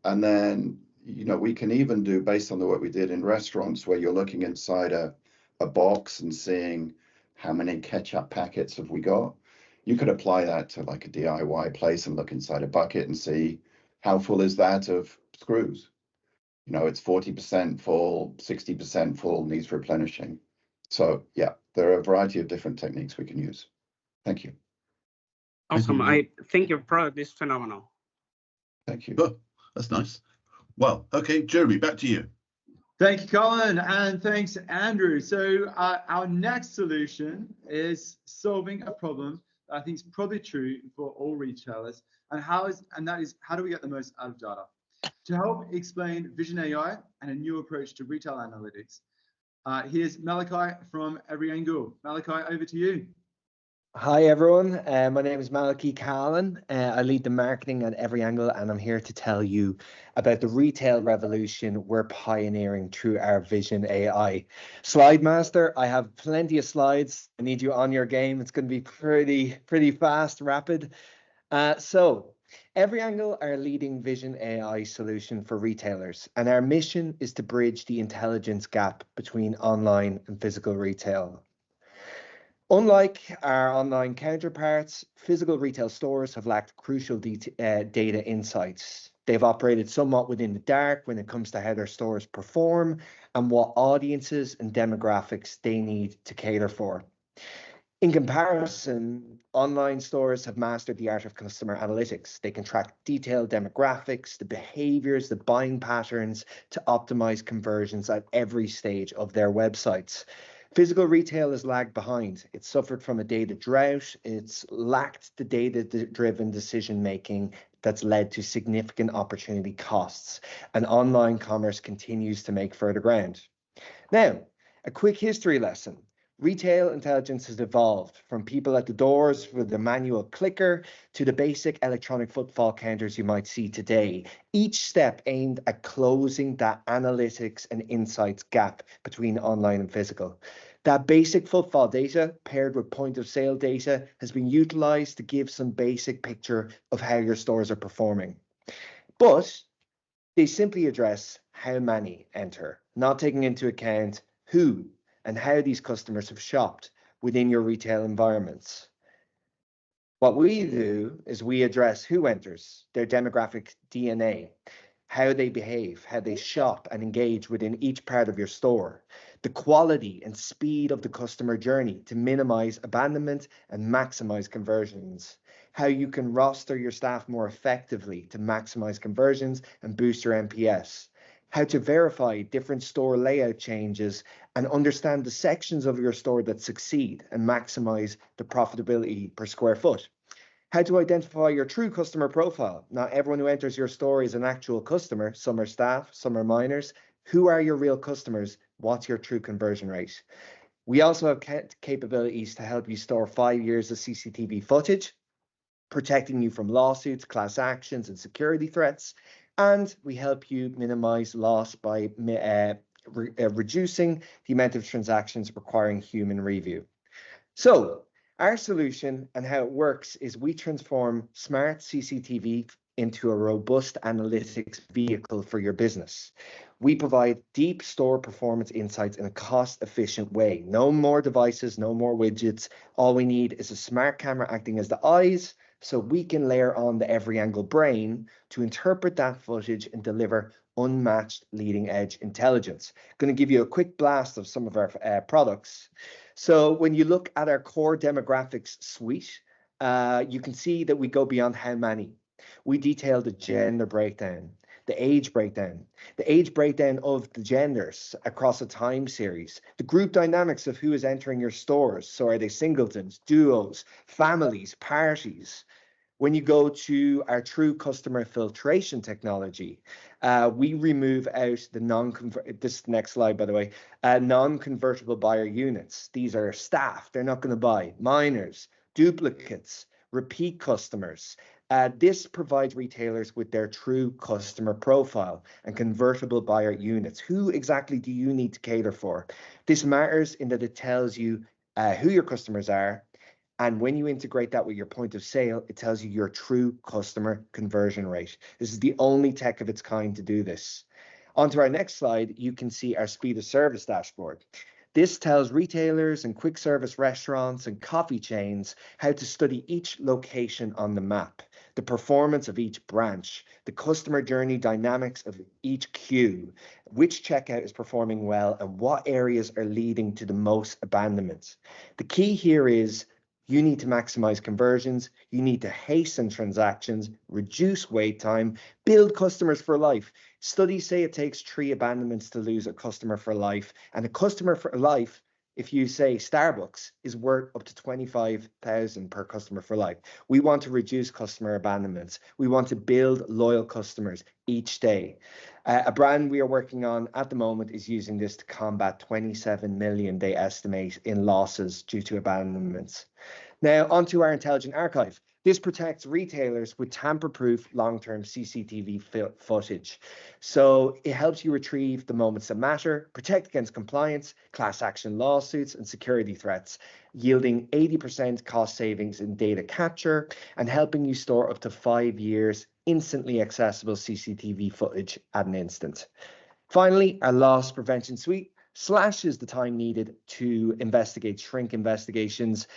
And then, we can even do, based on the work we did in restaurants, where you're looking inside a box and seeing how many ketchup packets have we got. You could apply that to like a DIY place and look inside a bucket and see how full is that of screws. It's 40% full, 60% full, needs replenishing. So yeah, there are a variety of different techniques we can use. Thank you. Awesome. I think your product is phenomenal. Thank you. Oh, that's nice. Well, okay, Jeremy, back to you. Thank you, Colin, and thanks, Andrew. So our next solution is solving a problem that I think is probably true for all retailers, and that is how do we get the most out of data? To help explain Vision AI and a new approach to retail analytics, here's Malachi from Every Angle. Malachi, over to you. Hi everyone, my name is Malachi Callan. I lead the marketing at Every Angle, and I'm here to tell you about the retail revolution we're pioneering through our Vision AI. Slide Master, I have plenty of slides. I need you on your game. It's going to be pretty fast, rapid. So EveryAngle are a leading vision AI solution for retailers, and our mission is to bridge the intelligence gap between online and physical retail. Unlike our online counterparts, physical retail stores have lacked crucial data insights. They've operated somewhat within the dark when it comes to how their stores perform and what audiences and demographics they need to cater for. In comparison, online stores have mastered the art of customer analytics. They can track detailed demographics, the behaviors, the buying patterns to optimize conversions at every stage of their websites. Physical retail has lagged behind. It's suffered from a data drought. It's lacked the data-driven decision-making that's led to significant opportunity costs. And online commerce continues to make further ground. Now, a quick history lesson. Retail intelligence has evolved from people at the doors with the manual clicker to the basic electronic footfall counters you might see today, each step aimed at closing that analytics and insights gap between online and physical. That basic footfall data paired with point of sale data has been utilized to give some basic picture of how your stores are performing. But they simply address how many enter, not taking into account who and how these customers have shopped within your retail environments. What we do is we address who enters, their demographic DNA, how they behave, how they shop and engage within each part of your store, the quality and speed of the customer journey to minimize abandonment and maximize conversions, how you can roster your staff more effectively to maximize conversions and boost your NPS, how to verify different store layout changes and understand the sections of your store that succeed and maximize the profitability per square foot. How to identify your true customer profile. Not everyone who enters your store is an actual customer. Some are staff, some are minors. Who are your real customers? What's your true conversion rate? We also have capabilities to help you store 5 years of CCTV footage, protecting you from lawsuits, class actions, and security threats. And we help you minimize loss by reducing the amount of transactions requiring human review. So our solution and how it works is we transform smart CCTV into a robust analytics vehicle for your business. We provide deep store performance insights in a cost-efficient way. No more devices, no more widgets. All we need is a smart camera acting as the eyes, so we can layer on the EveryAngle brain to interpret that footage and deliver unmatched leading-edge intelligence. I'm going to give you a quick blast of some of our products. So when you look at our core demographics suite, you can see that we go beyond how many. We detail the gender breakdown, the age breakdown of the genders across a time series, the group dynamics of who is entering your stores. So are they singletons, duos, families, parties? When you go to our true customer filtration technology, we remove out the this next slide, by the way, non-convertible buyer units. These are staff, they're not going to buy, minors, duplicates, repeat customers. This provides retailers with their true customer profile and convertible buyer units. Who exactly do you need to cater for? This matters in that it tells you who your customers are. And when you integrate that with your point of sale, it tells you your true customer conversion rate. This is the only tech of its kind to do this. Onto our next slide, you can see our speed of service dashboard. This tells retailers and quick service restaurants and coffee chains how to study each location on the map, the performance of each branch, the customer journey dynamics of each queue, which checkout is performing well, and what areas are leading to the most abandonments. The key here is you need to maximize conversions, you need to hasten transactions, reduce wait time, build customers for life. Studies say it takes 3 abandonments to lose a customer for life, and a customer for life, if you say Starbucks, is worth up to 25,000 per customer for life. We want to reduce customer abandonments. We want to build loyal customers each day. A brand we are working on at the moment is using this to combat 27 million, they estimate, in losses due to abandonments. Now, onto our intelligent archive. This protects retailers with tamper-proof long-term CCTV footage. So it helps you retrieve the moments that matter, protect against compliance, class action lawsuits, and security threats, yielding 80% cost savings in data capture and helping you store up to 5 years instantly accessible CCTV footage at an instant. Finally, our loss prevention suite slashes the time needed to investigate shrink investigations.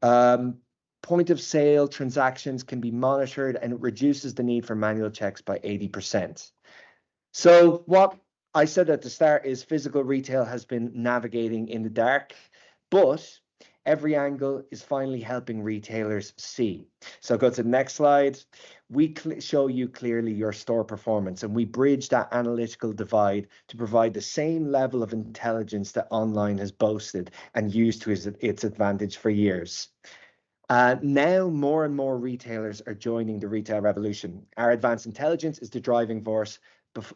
Point of sale transactions can be monitored, and it reduces the need for manual checks by 80%. So what I said at the start is physical retail has been navigating in the dark, but every angle is finally helping retailers see. So go to the next slide. We show you clearly your store performance, and we bridge that analytical divide to provide the same level of intelligence that online has boasted and used to its advantage for years. Now more and more retailers are joining the retail revolution. Our advanced intelligence is the driving force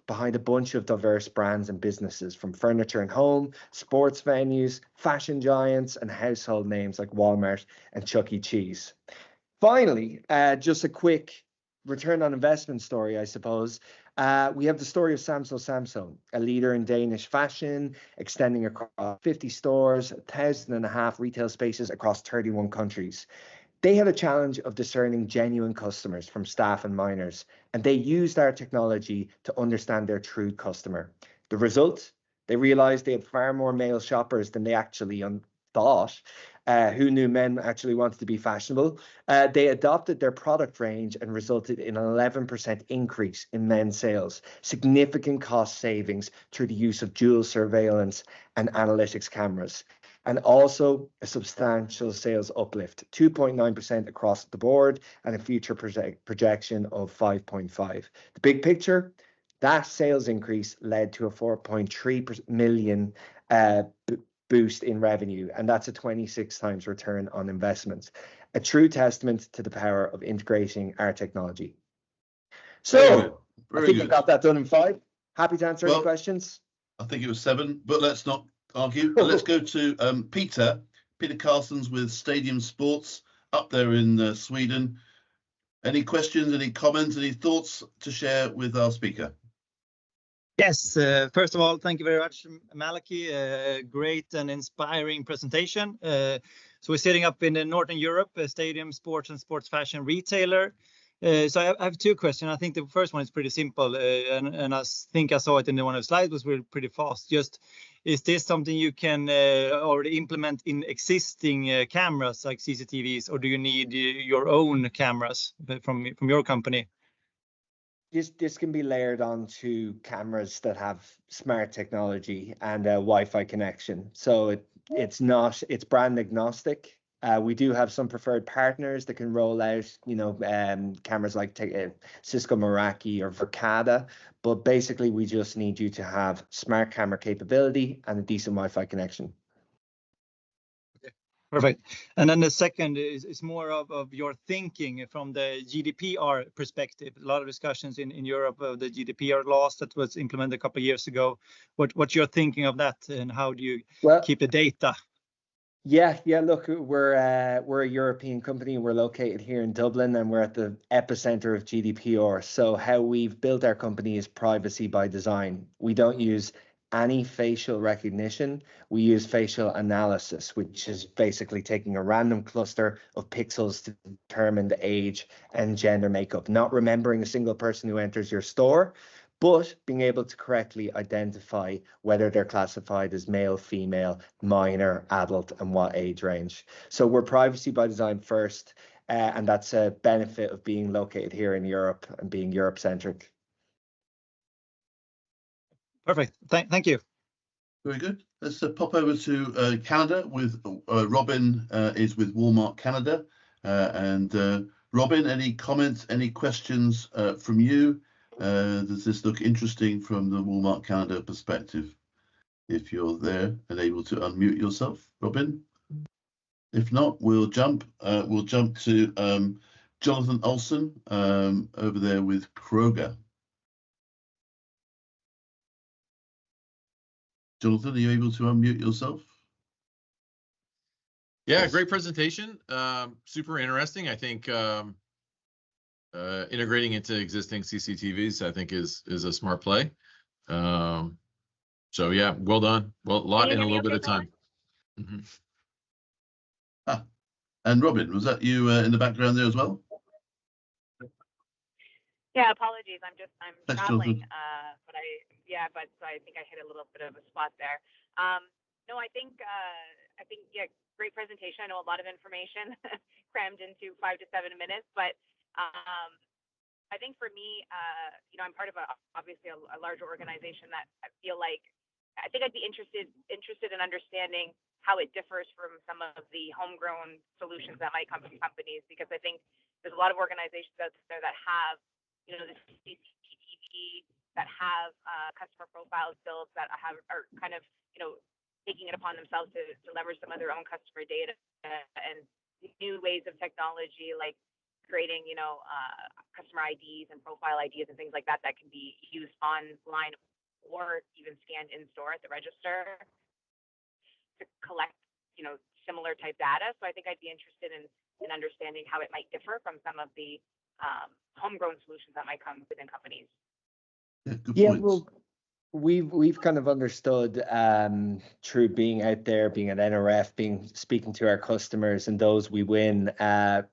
behind a bunch of diverse brands and businesses, from furniture and home, sports venues, fashion giants, and household names like Walmart and Chuck E. Cheese. Finally, just a quick return on investment story, I suppose. We have the story of Samso, a leader in Danish fashion, extending across 50 stores, 1,500 retail spaces across 31 countries. They had a challenge of discerning genuine customers from staff and minors, and they used our technology to understand their true customer. The result? They realized they had far more male shoppers than they actually thought. Who knew men actually wanted to be fashionable? They adopted their product range and resulted in an 11% increase in men's sales, significant cost savings through the use of dual surveillance and analytics cameras, and also a substantial sales uplift, 2.9% across the board, and a future projection of 5.5. The big picture, that sales increase led to a 4.3 million boost in revenue, and that's a 26 times return on investment. A true testament to the power of integrating our technology. So I think I got that done in 5. Happy to answer any questions. I think it was 7, but let's not argue. Let's go to Peter Carlsons with Stadium Sports up there in Sweden. Any questions, any comments, any thoughts to share with our speaker? Yes, first of all, thank you very much, Malachy. Great and inspiring presentation. So we're setting up in Northern Europe, a stadium sports and sports fashion retailer. So I have 2 questions. I think the first one is pretty simple, and I think I saw it in one of the slides, was really pretty fast. Just, is this something you can already implement in existing cameras like CCTVs, or do you need your own cameras from your company? This can be layered onto cameras that have smart technology and a Wi-Fi connection. So it's brand agnostic. We do have some preferred partners that can roll out, cameras like Cisco Meraki or Verkada. But basically, we just need you to have smart camera capability and a decent Wi-Fi connection. Okay, perfect. And then the second is more of your thinking from the GDPR perspective. A lot of discussions in Europe of the GDPR laws that was implemented a couple of years ago. What's your thinking of that, and how do you keep the data? Yeah. Look, we're a European company. We're located here in Dublin, and we're at the epicenter of GDPR. So how we've built our company is privacy by design. We don't use any facial recognition. We use facial analysis, which is basically taking a random cluster of pixels to determine the age and gender makeup, not remembering a single person who enters your store, but being able to correctly identify whether they're classified as male, female, minor, adult, and what age range. So we're privacy by design first, and that's a benefit of being located here in Europe and being Europe-centric. Perfect. Thank you. Very good. Let's pop over to Canada with Robin is with Walmart Canada. And Robin, any comments, any questions from you? Does this look interesting from the Walmart Canada perspective? If you're there and able to unmute yourself, Robin. If not, we'll jump to Jonathan Olson over there with Kroger. Jonathan, are you able to unmute yourself? Yeah, great presentation. Super interesting. I think integrating into existing CCTVs, I think, is a smart play. So yeah, well done. Well, a lot in a little bit of time. Mm-hmm. And Robin, was that you in the background there as well? Yeah, apologies. I'm Thanks, traveling, Jonathan. but so I think I hit a little bit of a spot there. No, I think yeah, great presentation. I know a lot of information crammed into 5 to 7 minutes, but I think for me, I'm part of obviously a larger organization that I feel like I think I'd be interested in understanding how it differs from some of the homegrown solutions that might come from companies, because I think there's a lot of organizations out there that have, the CCTV, that have customer profiles built, that are kind of, taking it upon themselves to leverage some of their own customer data and new ways of technology, like creating, customer IDs and profile IDs and things like that can be used online or even scanned in store at the register to collect, similar type data. So I think I'd be interested in understanding how it might differ from some of the homegrown solutions that might come within companies. Yeah, well, we've kind of understood through being out there, being at NRF, speaking to our customers and those we win,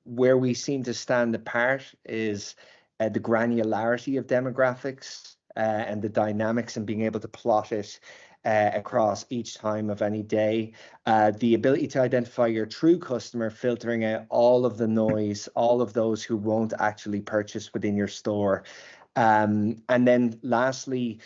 where we seem to stand apart is the granularity of demographics and the dynamics and being able to plot it across each time of any day. The ability to identify your true customer, filtering out all of the noise, all of those who won't actually purchase within your store. And then lastly,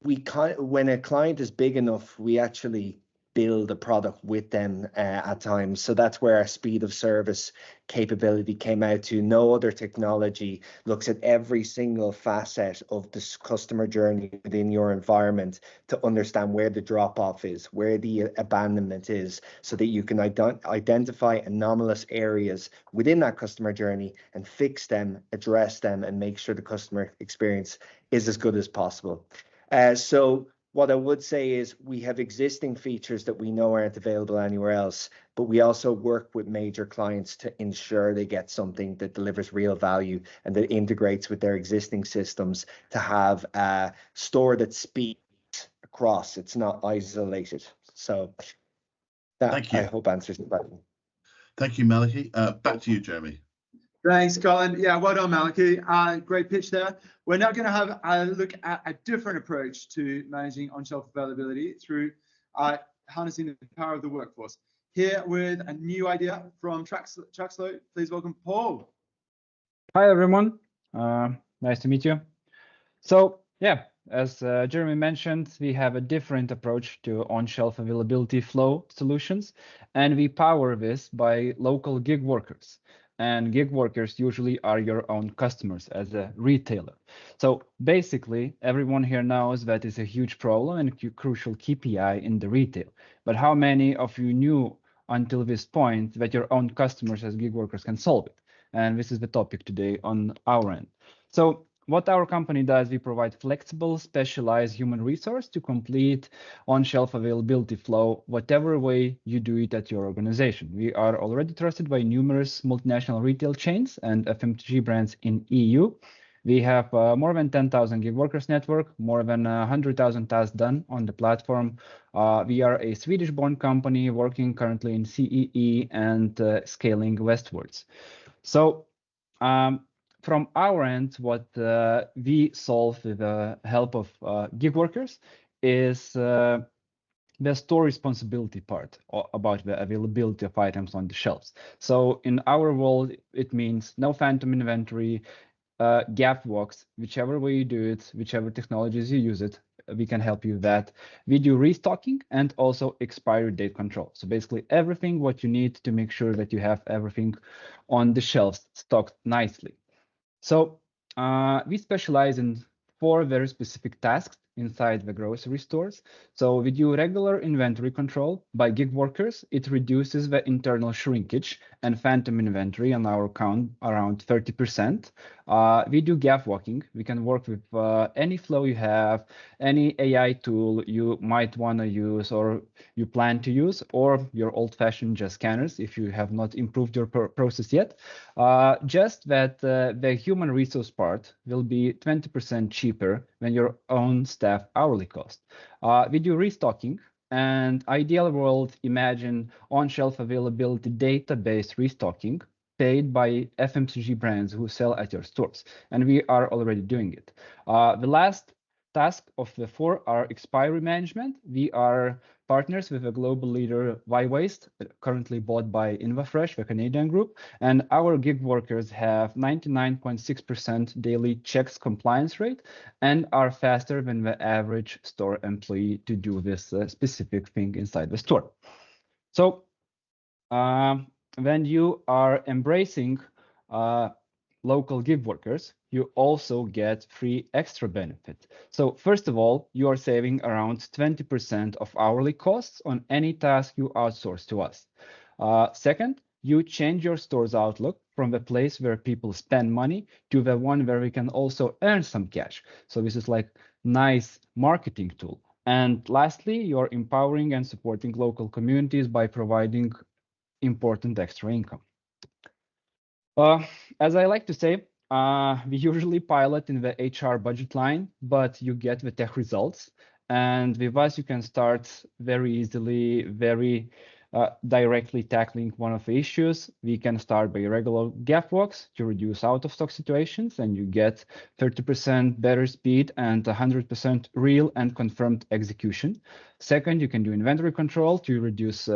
when a client is big enough, we actually build a product with them at times. So that's where our speed of service capability came out to. No other technology looks at every single facet of this customer journey within your environment to understand where the drop-off is, where the abandonment is, so that you can identify anomalous areas within that customer journey and fix them, address them, and make sure the customer experience is as good as possible. So what I would say is we have existing features that we know aren't available anywhere else, but we also work with major clients to ensure they get something that delivers real value and that integrates with their existing systems to have a store that speaks across. It's not isolated. So that, Thank you. I hope, answers the question. Thank you, Malachy. Back to you, Jeremy. Thanks, Colin. Yeah, well done, Malachy. Great pitch there. We're now going to have a look at a different approach to managing on-shelf availability through harnessing the power of the workforce. Here with a new idea from Traxlo, please welcome Paul. Hi, everyone. Nice to meet you. So, yeah, as Jeremy mentioned, we have a different approach to on-shelf availability flow solutions, and we power this by local gig workers. And gig workers usually are your own customers as a retailer. So basically, everyone here knows that is a huge problem and a crucial KPI in the retail. But how many of you knew until this point that your own customers as gig workers can solve it? And this is the topic today on our end. So what our company does, we provide flexible, specialized human resource to complete on-shelf availability flow, whatever way you do it at your organization. We are already trusted by numerous multinational retail chains and FMCG brands in EU. We have more than 10,000 gig workers network, more than 100,000 tasks done on the platform. We are a Swedish-born company working currently in CEE and scaling westwards. So, from our end, what we solve with the help of gig workers is the store responsibility part about the availability of items on the shelves. So in our world, it means no phantom inventory, gap walks, whichever way you do it, whichever technologies you use it, we can help you with that. We do restocking and also expiry date control. So basically everything what you need to make sure that you have everything on the shelves stocked nicely. So we specialize in 4 very specific tasks inside the grocery stores. So we do regular inventory control by gig workers. It reduces the internal shrinkage and phantom inventory on our account around 30%. We do gap walking. We can work with any flow you have, any AI tool you might want to use or you plan to use, or your old-fashioned just scanners if you have not improved your process yet. Just that the human resource part will be 20% cheaper than your own staff hourly cost. We do restocking, and ideal world, imagine on-shelf availability database restocking paid by FMCG brands who sell at your stores, and we are already doing it. The last task of the 4 are expiry management. We are partners with a global leader, Y-Waste, currently bought by InvaFresh, the Canadian group, and our gig workers have 99.6% daily checks compliance rate and are faster than the average store employee to do this specific thing inside the store. So when you are embracing local gig workers, you also get 3 extra benefits. So first of all, you are saving around 20% of hourly costs on any task you outsource to us. Second, you change your store's outlook from the place where people spend money to the one where we can also earn some cash. So this is like nice marketing tool. And lastly, you're empowering and supporting local communities by providing important extra income. As I like to say, we usually pilot in the HR budget line, but you get the tech results. And with us, you can start very easily, very directly tackling one of the issues. We can start by regular gap walks to reduce out of stock situations, and you get 30% better speed and 100% real and confirmed execution. Second, you can do inventory control to reduce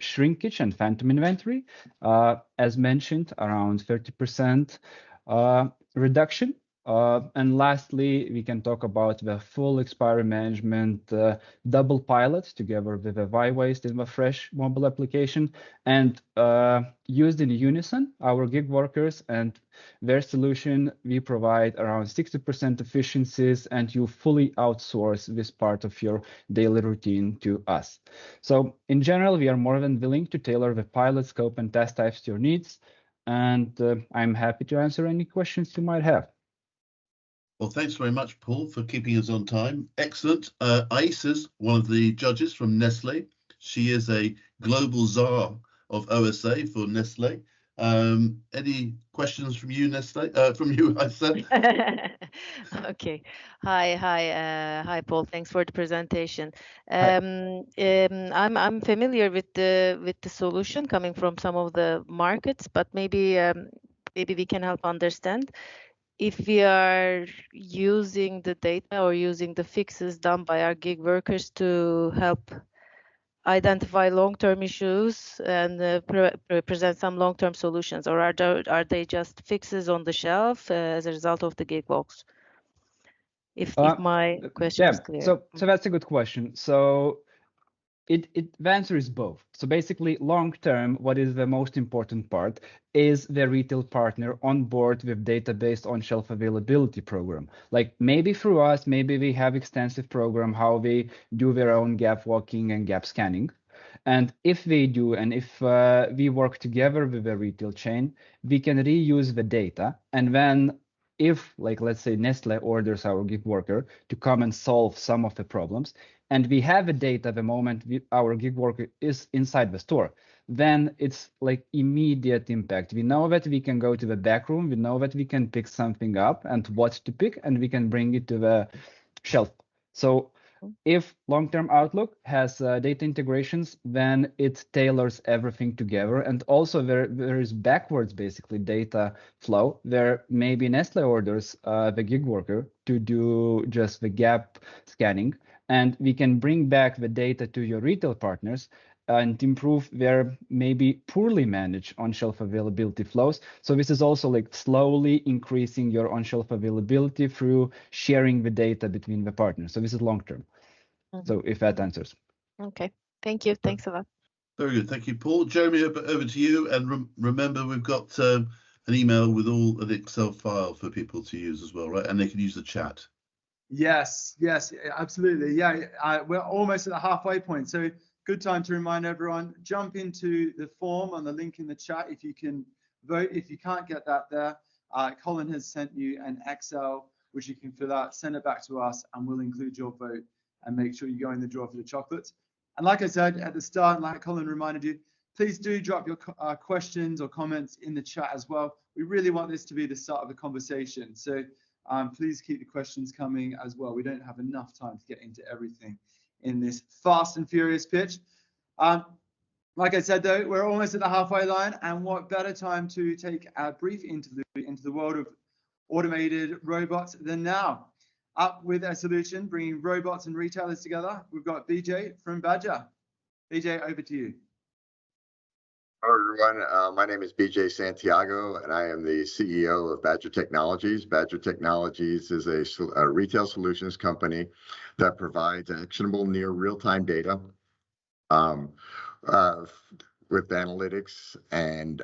shrinkage and phantom inventory. As mentioned, around 30% reduction. And lastly, we can talk about the full expiry management double pilot together with a Y-Waste InvaFresh mobile application, and used in unison, our gig workers and their solution, we provide around 60% efficiencies, and you fully outsource this part of your daily routine to us. So in general, we are more than willing to tailor the pilot scope and test types to your needs, and I'm happy to answer any questions you might have. Well, thanks very much, Paul, for keeping us on time. Excellent. Aissa's one of the judges from Nestle. She is a global czar of OSA for Nestle. Any questions from you, Nestle? From you, Aissa? Okay. Hi, Paul. Thanks for the presentation. I'm familiar with the solution coming from some of the markets, but maybe we can help understand. If we are using the data or using the fixes done by our gig workers to help identify long-term issues and present some long-term solutions, or are they just fixes on the shelf as a result of the gig walks? If my question is clear. So that's a good question. So the answer is both. So basically, long term, what is the most important part is the retail partner on board with database on-shelf availability program. Like maybe through us, maybe we have extensive program how they do their own gap walking and gap scanning. And if they do, and if we work together with a retail chain, we can reuse the data. And then if, like, let's say Nestle orders our gig worker to come and solve some of the problems, and we have the data the moment our gig worker is inside the store, then it's like immediate impact. We know that we can go to the back room, we know that we can pick something up and what to pick, and we can bring it to the shelf. So if long-term outlook has data integrations, then it tailors everything together. And also there is backwards basically data flow where maybe Nestle orders the gig worker to do just the gap scanning, and we can bring back the data to your retail partners and improve their maybe poorly managed on-shelf availability flows. So this is also like slowly increasing your on-shelf availability through sharing the data between the partners. So this is long-term. So if that answers. Okay, thank you. Thanks a lot. Very good. Thank you, Paul. Jeremy, over to you. And remember, we've got an email with all an Excel file for people to use as well, right? And they can use the chat. Yes, absolutely. Yeah, we're almost at the halfway point. So good time to remind everyone, jump into the form on the link in the chat if you can vote. If you can't get that there, Colin has sent you an Excel, which you can fill out, send it back to us, and we'll include your vote and make sure you go in the draw for the chocolates. And like I said at the start, like Colin reminded you, please do drop your questions or comments in the chat as well. We really want this to be the start of a conversation. So please keep the questions coming as well. We don't have enough time to get into everything in this fast and furious pitch. Like I said, though, we're almost at the halfway line, and what better time to take a brief interlude into the world of automated robots than now. Up with a solution, bringing robots and retailers together, we've got BJ from Badger. BJ, over to you. Hello, everyone. My name is BJ Santiago, and I am the CEO of Badger Technologies. Badger Technologies is a retail solutions company that provides actionable near real-time data with analytics and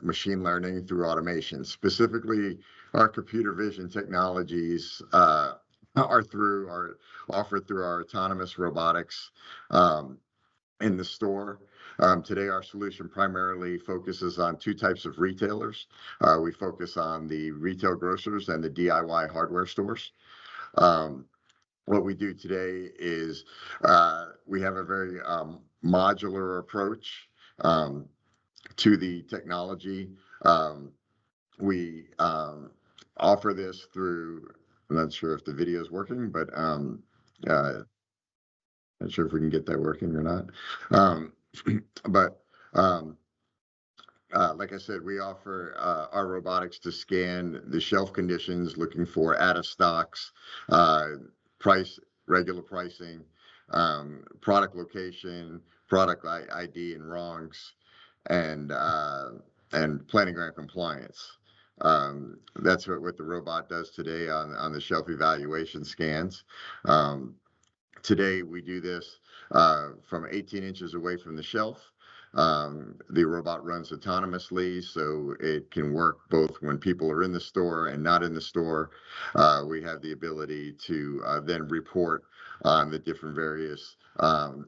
machine learning through automation. Specifically, our computer vision technologies are offered through our autonomous robotics in the store. Today, our solution primarily focuses on two types of retailers. We focus on the retail grocers and the DIY hardware stores. What we do today is we have a very modular approach to the technology. We offer this through, I'm not sure if the video is working, but not sure if we can get that working or not. Like I said, we offer our robotics to scan the shelf conditions, looking for out of stocks, price, regular pricing, product location, product ID and wrongs, and planogram compliance. That's what the robot does today on the shelf evaluation scans. Today, we do this from 18 inches away from the shelf. The robot runs autonomously, so it can work both when people are in the store and not in the store. We have the ability to then report on the different various,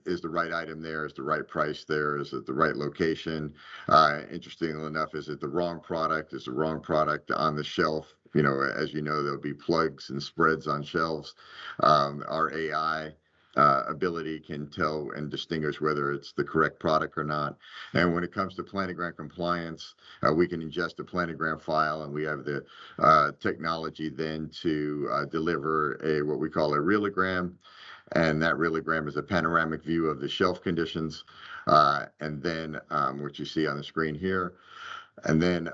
is the right item there, is the right price there, is it the right location? Interestingly enough, is it the wrong product, is the wrong product on the shelf? You know, as you know, there'll be plugs and spreads on shelves. Our AI ability can tell and distinguish whether it's the correct product or not. And when it comes to planogram compliance, we can ingest a planogram file, and we have the technology then to deliver what we call a realogram. And that realogram is a panoramic view of the shelf conditions. And then what you see on the screen here. And then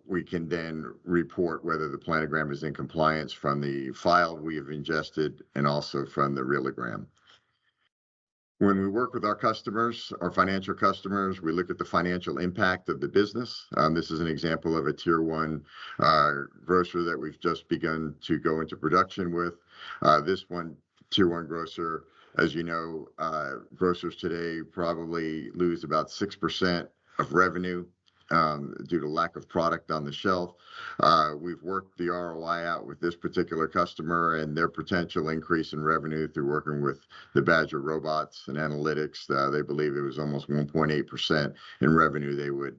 we can then report whether the planogram is in compliance from the file we have ingested and also from the realogram. When we work with our customers, our financial customers, we look at the financial impact of the business. This is an example of a tier one grocer that we've just begun to go into production with. This one, tier one grocer, as you know, grocers today probably lose about 6% of revenue due to lack of product on the shelf. We've worked the ROI out with this particular customer, and their potential increase in revenue through working with the Badger robots and analytics. They believe it was almost 1.8% in revenue they would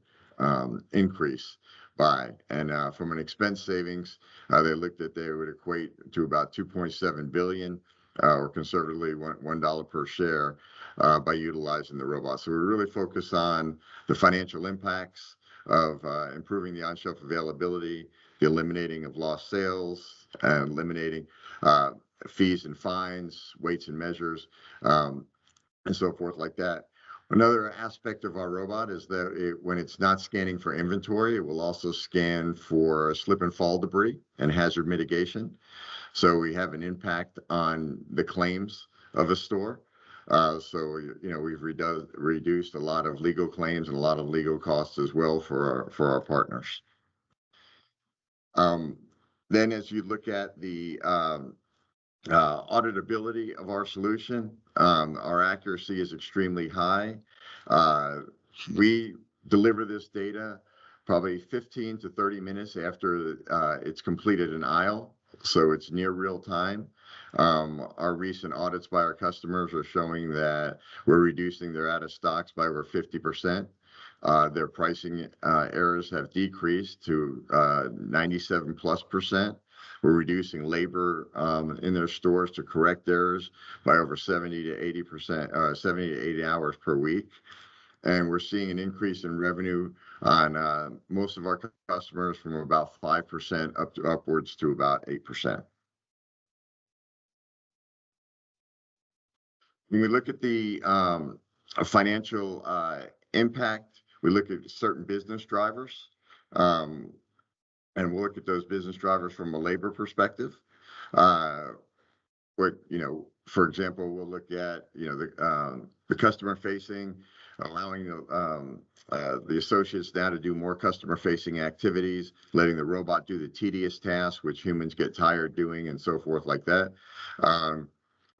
increase by. And from an expense savings, they looked at they would equate to about 2.7 billion. Or conservatively $1 per share by utilizing the robot. So we really focus on the financial impacts of improving the on-shelf availability, the eliminating of lost sales, and eliminating fees and fines, weights and measures, and so forth like that. Another aspect of our robot is that when it's not scanning for inventory, it will also scan for slip and fall debris and hazard mitigation. So we have an impact on the claims of a store. So, you know, we've reduced a lot of legal claims and a lot of legal costs as well for our partners. Then as you look at the auditability of our solution, our accuracy is extremely high. We deliver this data probably 15 to 30 minutes after it's completed an aisle so it's near real time. Our recent audits by our customers are showing that we're reducing their out of stocks by over 50%. Their pricing errors have decreased to 97+%. We're reducing labor in their stores to correct errors by over 70 to 80%, 70 to 80 hours per week. And we're seeing an increase in revenue on most of our customers from about 5% up to upwards to about 8%. When we look at the financial impact, we look at certain business drivers, and we'll look at those business drivers from a labor perspective. For example, we'll look at the customer facing, allowing the associates now to do more customer facing activities, letting the robot do the tedious tasks which humans get tired doing, and so forth like that.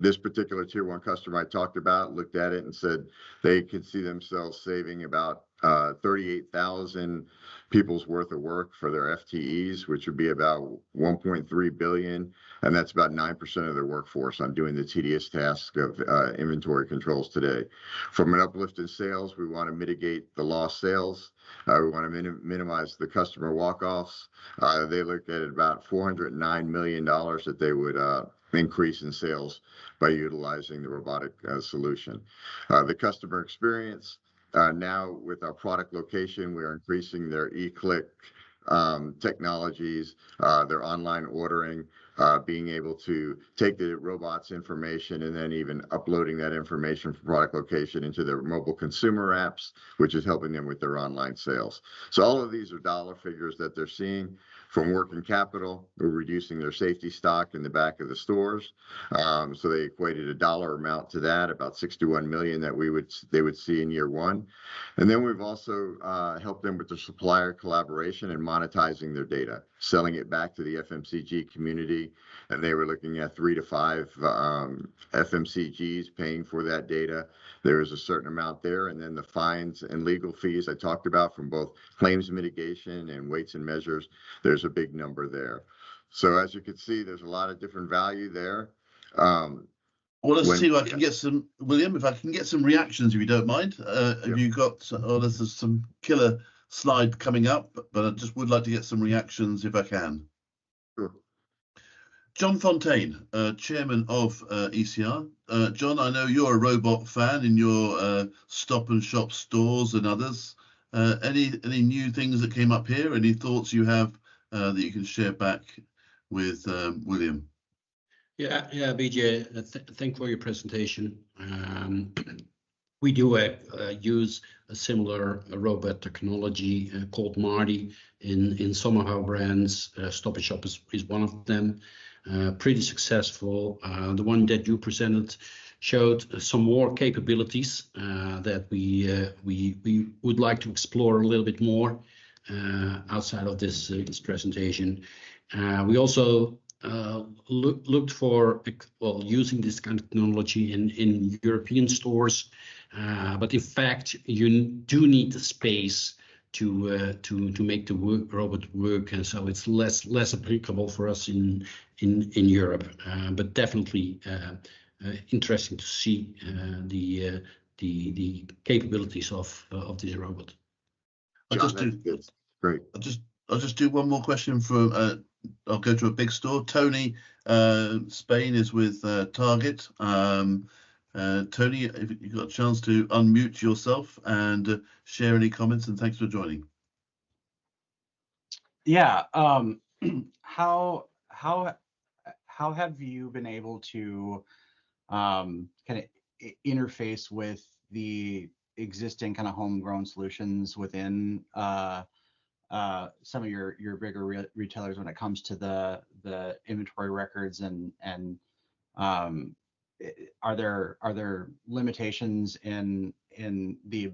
This particular tier 1 customer I talked about looked at it and said they could see themselves saving about 38,000 people's worth of work for their FTEs, which would be about 1.3 billion, and that's about 9% of their workforce on doing the tedious task of inventory controls today. From an uplift in sales, we want to mitigate the lost sales. We want to minimize the customer walk-offs. They looked at about $409 million that they would increase in sales by utilizing the robotic solution. The customer experience, now with our product location, we are increasing their e-click technologies, their online ordering, being able to take the robot's information and then even uploading that information from product location into their mobile consumer apps, which is helping them with their online sales. So all of these are dollar figures that they're seeing. From working capital, we're reducing their safety stock in the back of the stores. So they equated a dollar amount to that, about 61 million that they would see in year 1. And then we've also helped them with the supplier collaboration and monetizing their data, selling it back to the FMCG community. And they were looking at 3 to 5 FMCGs paying for that data. There is a certain amount there. And then the fines and legal fees I talked about from both claims mitigation and weights and measures, there's a big number there. So as you can see, there's a lot of different value there. Well, let's see if I can get some, William, if I can get some reactions, if you don't mind. Have you got, there's some killer slide coming up, but I just would like to get some reactions if I can. Sure. John Fontaine, chairman of ECR. John, I know you're a robot fan in your Stop and Shop stores and others. Any new things that came up here? Any thoughts you have that you can share back with William? Yeah, BJ, thank you for your presentation. We do use a similar robot technology called Marty in some of our brands. Stop and Shop is one of them. Pretty successful. The one that you presented showed some more capabilities that we would like to explore a little bit more outside of this presentation. We also looked for using this kind of technology in European stores, but in fact you do need the space to make the robot work, and so it's less applicable for us in Europe. But definitely interesting to see the capabilities of this robot. Great. I'll just do one more question from. I'll go to a big store. Tony, Spain is with Target. Tony, if you've got a chance to unmute yourself and share any comments, and thanks for joining. Yeah. How have you been able to kind of interface with the existing kind of homegrown solutions within some of your bigger retailers when it comes to the inventory records, and are there limitations in the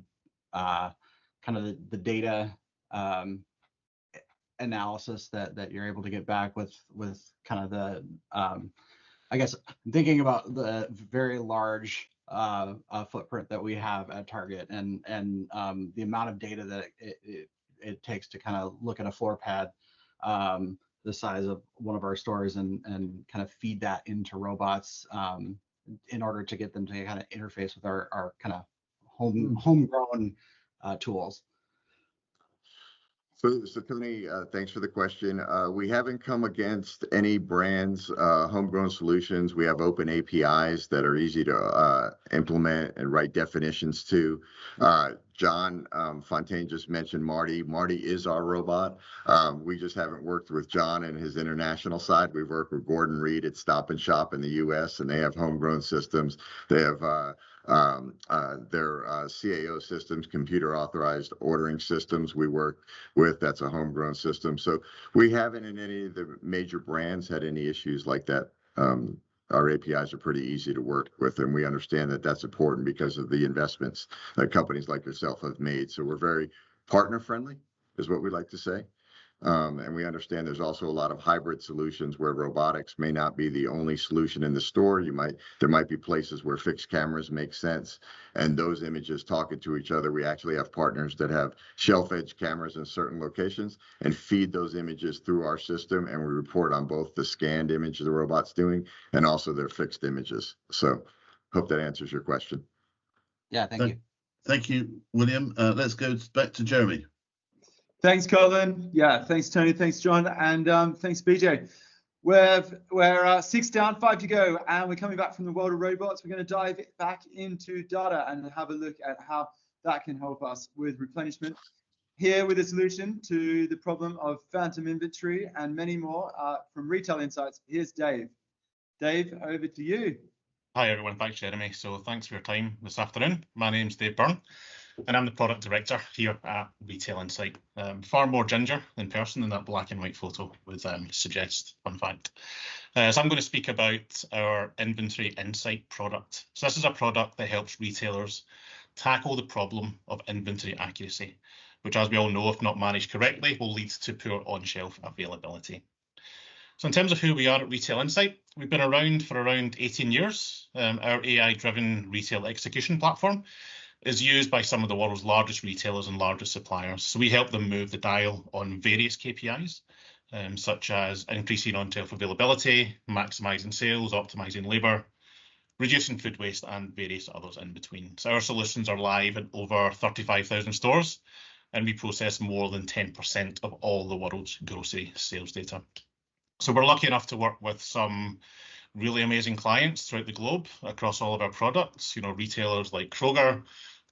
kind of the data analysis that you're able to get back with kind of the I guess thinking about the very large footprint that we have at Target, and the amount of data that it takes to kind of look at a floor pad, the size of one of our stores and kind of feed that into robots in order to get them to kind of interface with our kind of homegrown tools. So Tony, thanks for the question. We haven't come against any brands, homegrown solutions. We have open APIs that are easy to implement and write definitions to. John Fontaine just mentioned Marty. Marty is our robot. We just haven't worked with John and his international side. We've worked with Gordon Reed at Stop and Shop in the US, and they have homegrown systems. They have their CAO systems, computer authorized ordering systems we work with. That's a homegrown system. So we haven't in any of the major brands had any issues like that. Our APIs are pretty easy to work with, and we understand that that's important because of the investments that companies like yourself have made. So we're very partner friendly, is what we like to say. And we understand there's also a lot of hybrid solutions where robotics may not be the only solution in the store. There might be places where fixed cameras make sense, and those images talking to each other. We actually have partners that have shelf edge cameras in certain locations and feed those images through our system, and we report on both the scanned image the robot's doing and also their fixed images. So hope that answers your question. Yeah, thank you. Thank you, William. Let's go back to Jeremy. Thanks, Colin. Yeah, thanks, Tony. Thanks, John. And thanks, BJ. We're 6 down, 5 to go. And we're coming back from the world of robots. We're going to dive back into data and have a look at how that can help us with replenishment. Here with a solution to the problem of phantom inventory and many more from Retail Insights, here's Dave. Dave, over to you. Hi, everyone. Thanks, Jeremy. So thanks for your time this afternoon. My name's Dave Byrne, and I'm the product director here at Retail Insight. Far more ginger in person than that black and white photo would suggest, fun fact. So I'm going to speak about our Inventory Insight product. So this is a product that helps retailers tackle the problem of inventory accuracy, which, as we all know, if not managed correctly, will lead to poor on-shelf availability. So in terms of who we are at Retail Insight, we've been around for around 18 years. Our AI-driven retail execution platform is used by some of the world's largest retailers and largest suppliers. So we help them move the dial on various KPIs, such as increasing on-shelf availability, maximizing sales, optimizing labor, reducing food waste, and various others in between. So our solutions are live in over 35,000 stores, and we process more than 10% of all the world's grocery sales data. So we're lucky enough to work with some really amazing clients throughout the globe across all of our products, retailers like Kroger,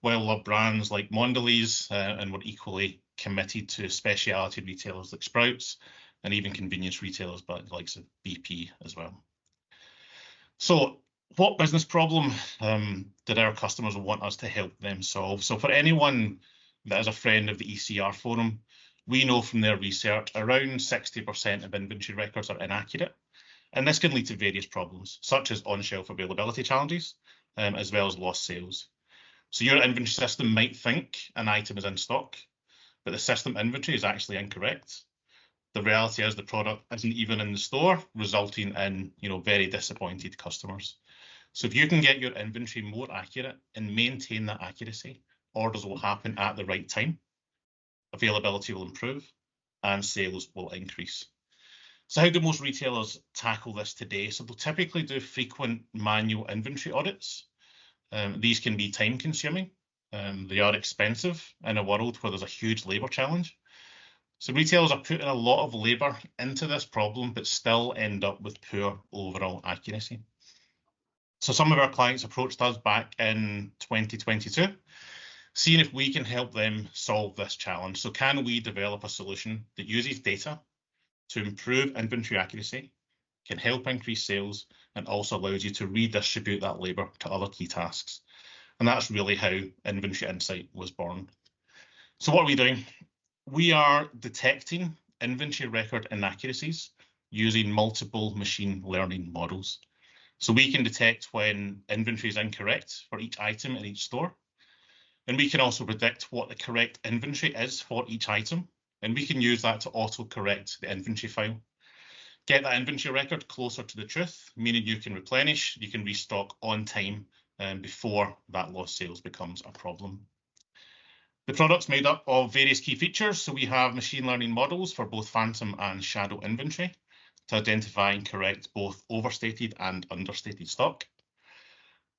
well-loved brands like Mondelez, and we're equally committed to specialty retailers like Sprouts and even convenience retailers but the likes of BP as well. So what business problem did our customers want us to help them solve? So for anyone that is a friend of the ECR forum, we know from their research around 60% of inventory records are inaccurate, and this can lead to various problems, such as on-shelf availability challenges, as well as lost sales. So your inventory system might think an item is in stock, but the system inventory is actually incorrect. The reality is the product isn't even in the store, resulting in very disappointed customers. So if you can get your inventory more accurate and maintain that accuracy, orders will happen at the right time, availability will improve, and sales will increase. So how do most retailers tackle this today? So they'll typically do frequent manual inventory audits. These can be time consuming. They are expensive in a world where there's a huge labor challenge. So retailers are putting a lot of labor into this problem, but still end up with poor overall accuracy. So some of our clients approached us back in 2022, seeing if we can help them solve this challenge. So can we develop a solution that uses data to improve inventory accuracy, can help increase sales, and also allows you to redistribute that labor to other key tasks? And that's really how Inventory Insight was born. So what are we doing? We are detecting inventory record inaccuracies using multiple machine learning models. So we can detect when inventory is incorrect for each item in each store. And we can also predict what the correct inventory is for each item. And we can use that to auto-correct the inventory file. Get that inventory record closer to the truth, meaning you can replenish, you can restock on time before that lost sales becomes a problem. The product's made up of various key features. So we have machine learning models for both phantom and shadow inventory to identify and correct both overstated and understated stock.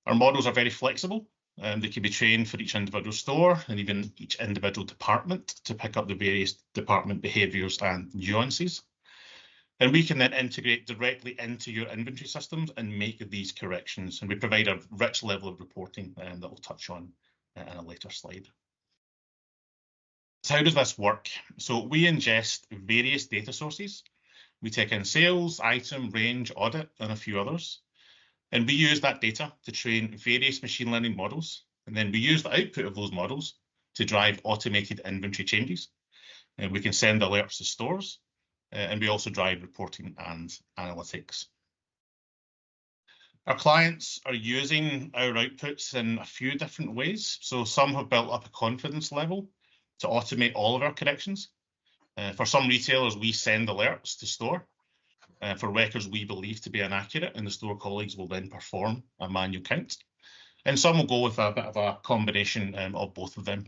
Our models are very flexible. They can be trained for each individual store and even each individual department to pick up the various department behaviours and nuances. And we can then integrate directly into your inventory systems and make these corrections. And we provide a rich level of reporting that we'll touch on in a later slide. So how does this work? So we ingest various data sources. We take in sales, item, range, audit, and a few others. And we use that data to train various machine learning models. And then we use the output of those models to drive automated inventory changes. And we can send alerts to stores. And we also drive reporting and analytics. Our clients are using our outputs in a few different ways. So some have built up a confidence level to automate all of our corrections. For some retailers, we send alerts to store for records we believe to be inaccurate, and the store colleagues will then perform a manual count. And some will go with a bit of a combination of both of them.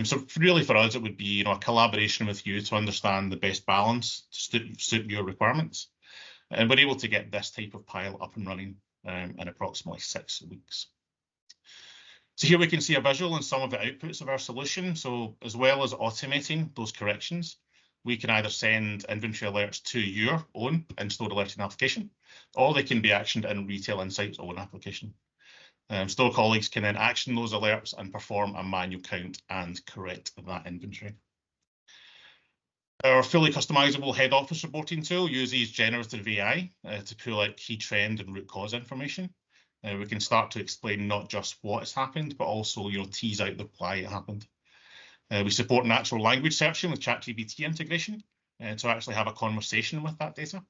So really for us, it would be a collaboration with you to understand the best balance to suit your requirements. And we're able to get this type of pilot up and running in approximately 6 weeks. So here we can see a visual on some of the outputs of our solution. So as well as automating those corrections, we can either send inventory alerts to your own in-store alerting application, or they can be actioned in Retail Insights' own application. Store colleagues can then action those alerts and perform a manual count and correct that inventory. Our fully customizable head office reporting tool uses generative AI to pull out key trend and root cause information. We can start to explain not just what has happened, but also tease out the why it happened. We support natural language searching with ChatGPT integration to actually have a conversation with that data.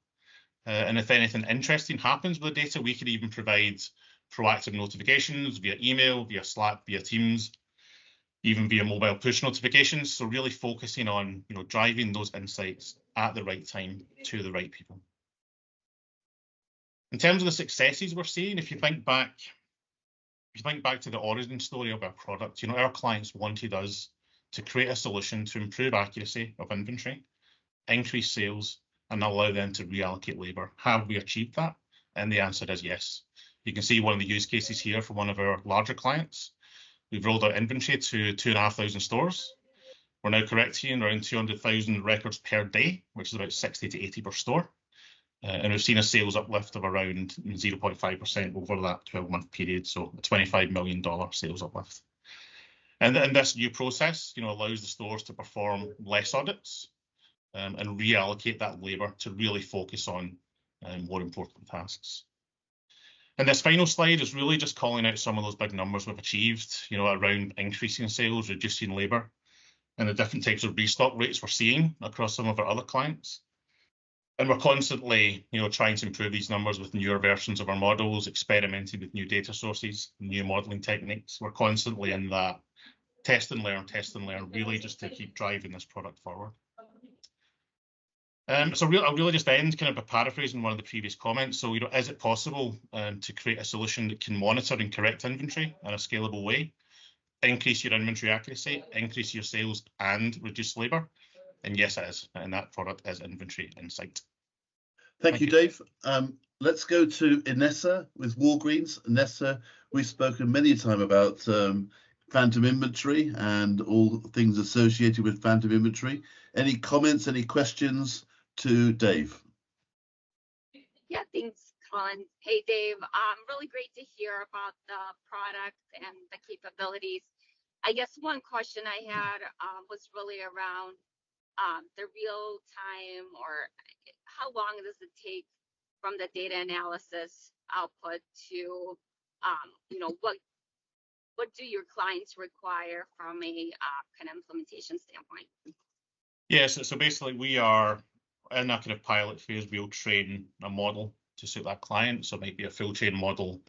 And if anything interesting happens with the data, we can even provide proactive notifications via email, via Slack, via Teams, even via mobile push notifications. So really focusing on driving those insights at the right time to the right people. In terms of the successes we're seeing, if you think back to the origin story of our product, our clients wanted us to create a solution to improve accuracy of inventory, increase sales, and allow them to reallocate labour. Have we achieved that? And the answer is yes. You can see one of the use cases here for one of our larger clients. We've rolled out inventory to 2,500 stores. We're now correcting around 200,000 records per day, which is about 60 to 80 per store. And we've seen a sales uplift of around 0.5% over that 12-month period, so a $25 million sales uplift. And this new process, allows the stores to perform less audits and reallocate that labour to really focus on more important tasks. And this final slide is really just calling out some of those big numbers we've achieved, around increasing sales, reducing labour, and the different types of restock rates we're seeing across some of our other clients. And we're constantly, trying to improve these numbers with newer versions of our models, experimenting with new data sources, new modelling techniques. We're constantly in that test and learn, really just to keep driving this product forward. So I'll really just end kind of by paraphrasing one of the previous comments. So, is it possible to create a solution that can monitor and correct inventory in a scalable way, increase your inventory accuracy, increase your sales, and reduce labour? And yes, it is. And that product is Inventory Insight. Thank you, Dave. Let's go to Inessa with Walgreens. Inessa, we've spoken many times about phantom inventory and all things associated with phantom inventory. Any comments, any questions to Dave? Yeah, thanks, Colin. Hey, Dave. Really great to hear about the product and the capabilities. I guess one question I had was really around the real time, or how long does it take from the data analysis output to, what do your clients require from a kind of implementation standpoint? Yes, so basically we are in that kind of pilot phase. We'll train a model to suit that client. So it might be a full chain model.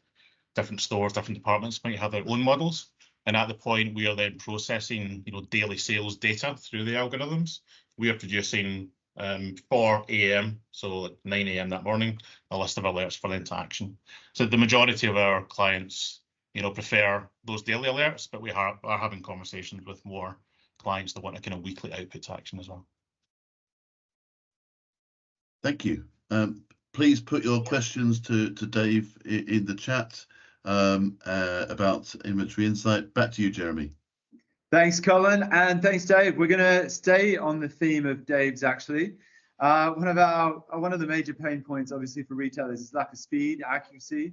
Different stores, different departments might have their own models. And at the point we are then processing, daily sales data through the algorithms, we are producing 4 a.m., so at 9 a.m. that morning, a list of alerts for them to action. So the majority of our clients prefer those daily alerts, but we are having conversations with more clients that want a kind of weekly output to action as well. Thank you. Please put your questions to Dave in the chat about Inventory Insight. Back to you, Jeremy. Thanks, Colin, and thanks, Dave. We're going to stay on the theme of Dave's, actually. One of the major pain points, obviously, for retailers is lack of speed, accuracy,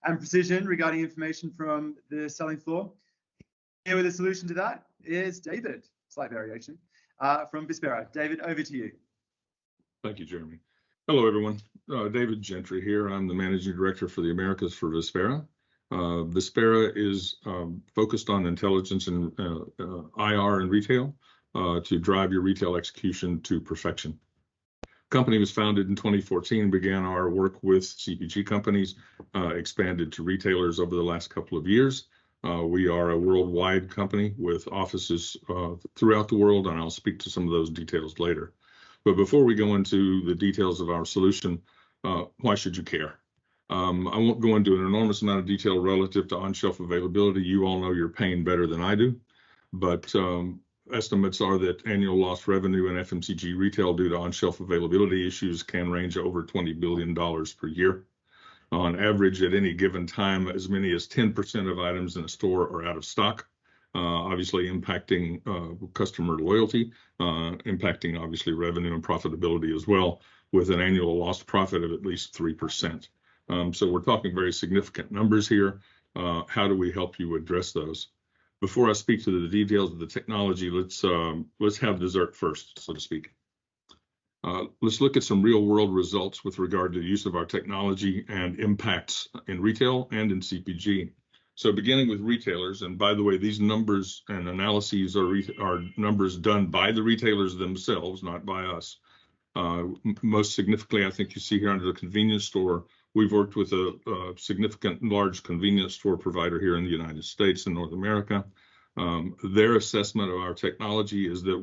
and precision regarding information from the selling floor. Here with a solution to that is David, slight variation, from Vispera. David, over to you. Thank you, Jeremy. Hello, everyone. David Gentry here. I'm the Managing Director for the Americas for Vispera. Vispera is focused on intelligence and IR and retail to drive your retail execution to perfection. The company was founded in 2014, began our work with CPG companies, expanded to retailers over the last couple of years. We are a worldwide company with offices throughout the world, and I'll speak to some of those details later. But before we go into the details of our solution, why should you care? I won't go into an enormous amount of detail relative to on-shelf availability. You all know your pain better than I do, but estimates are that annual lost revenue in FMCG retail due to on-shelf availability issues can range over $20 billion per year. On average, at any given time, as many as 10% of items in a store are out of stock, obviously impacting customer loyalty, impacting obviously revenue and profitability as well, with an annual lost profit of at least 3%. So we're talking very significant numbers here. How do we help you address those? Before I speak to the details of the technology, let's have dessert first, so to speak. Let's look at some real world results with regard to the use of our technology and impacts in retail and in CPG. So beginning with retailers, and by the way, these numbers and analyses are numbers done by the retailers themselves, not by us. Most significantly, I think you see here under the convenience store, we've worked with a significant large convenience store provider here in the United States and North America. Their assessment of our technology is that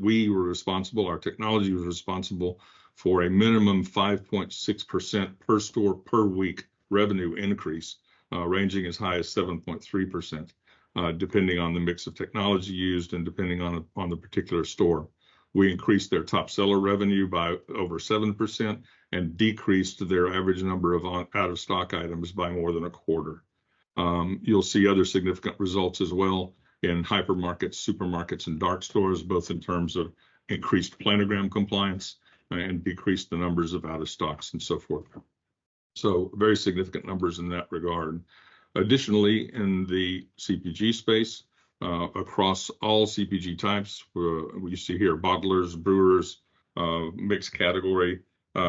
our technology was responsible for a minimum 5.6% per store per week revenue increase, ranging as high as 7.3%, depending on the mix of technology used and depending on the particular store. We increased their top seller revenue by over 7% and decreased their average number of out-of-stock items by more than a quarter. You'll see other significant results as well in hypermarkets, supermarkets, and dark stores, both in terms of increased planogram compliance and decreased the numbers of out-of-stocks and so forth. So very significant numbers in that regard. Additionally, in the CPG space, across all CPG types, you see here bottlers, brewers, mixed category,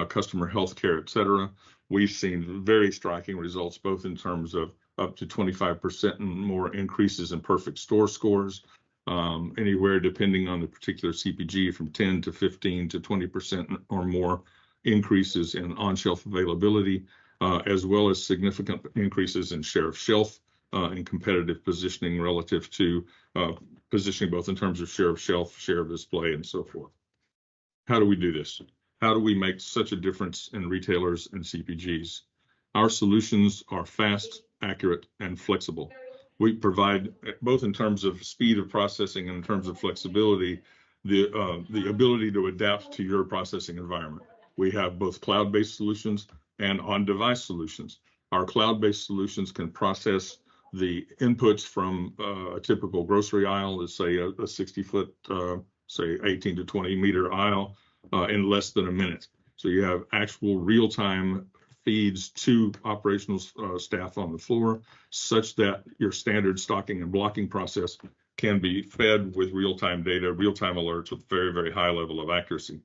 customer healthcare, et cetera. We've seen very striking results, both in terms of up to 25% and more increases in perfect store scores, anywhere depending on the particular CPG from 10 to 15 to 20% or more increases in on-shelf availability, as well as significant increases in share of shelf and competitive positioning relative to positioning both in terms of share of shelf, share of display, and so forth. How do we do this? How do we make such a difference in retailers and CPGs? Our solutions are fast, accurate, and flexible. We provide, both in terms of speed of processing and in terms of flexibility, the ability to adapt to your processing environment. We have both cloud-based solutions and on-device solutions. Our cloud-based solutions can process the inputs from a typical grocery aisle, let's say a 60-foot, say 18 to 20 meter aisle, in less than a minute. So you have actual real-time feeds to operational staff on the floor, such that your standard stocking and blocking process can be fed with real-time data, real-time alerts with very, very high level of accuracy.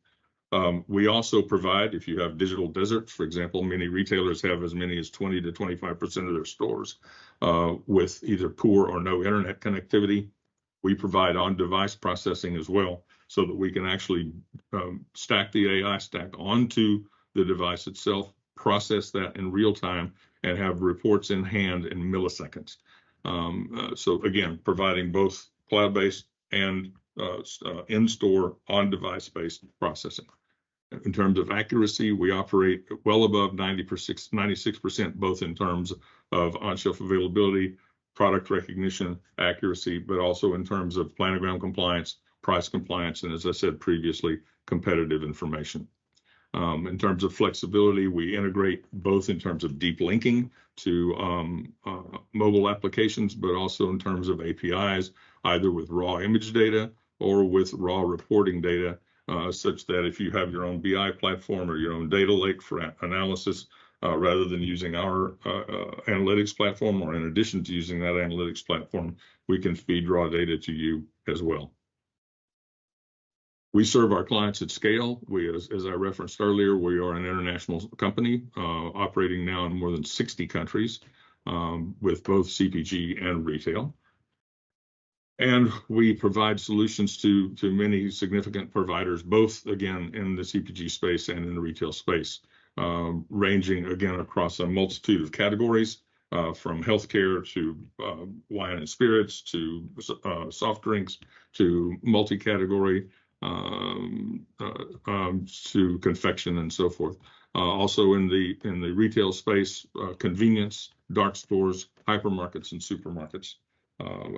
We also provide, if you have digital deserts, for example, many retailers have as many as 20 to 25% of their stores with either poor or no internet connectivity. We provide on-device processing as well, so that we can actually stack the AI stack onto the device itself, process that in real time, and have reports in hand in milliseconds. So again, providing both cloud-based and in-store on-device-based processing. In terms of accuracy, we operate well above 96%, both in terms of on-shelf availability, product recognition accuracy, but also in terms of planogram compliance, price compliance, and as I said previously, competitive information. In terms of flexibility, we integrate both in terms of deep linking to mobile applications, but also in terms of APIs, either with raw image data or with raw reporting data, such that if you have your own BI platform or your own data lake for analysis, rather than using our analytics platform, or in addition to using that analytics platform, we can feed raw data to you as well. We serve our clients at scale. As I referenced earlier, we are an international company operating now in more than 60 countries with both CPG and retail. And we provide solutions to many significant providers, both, again, in the CPG space and in the retail space, ranging, again, across a multitude of categories, from healthcare to wine and spirits to soft drinks to multi-category to confection and so forth. Also in the retail space, convenience, dark stores, hypermarkets, and supermarkets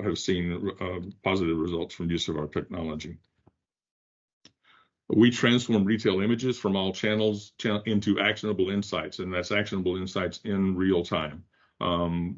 have seen positive results from use of our technology. We transform retail images from all channels into actionable insights, and that's actionable insights in real time.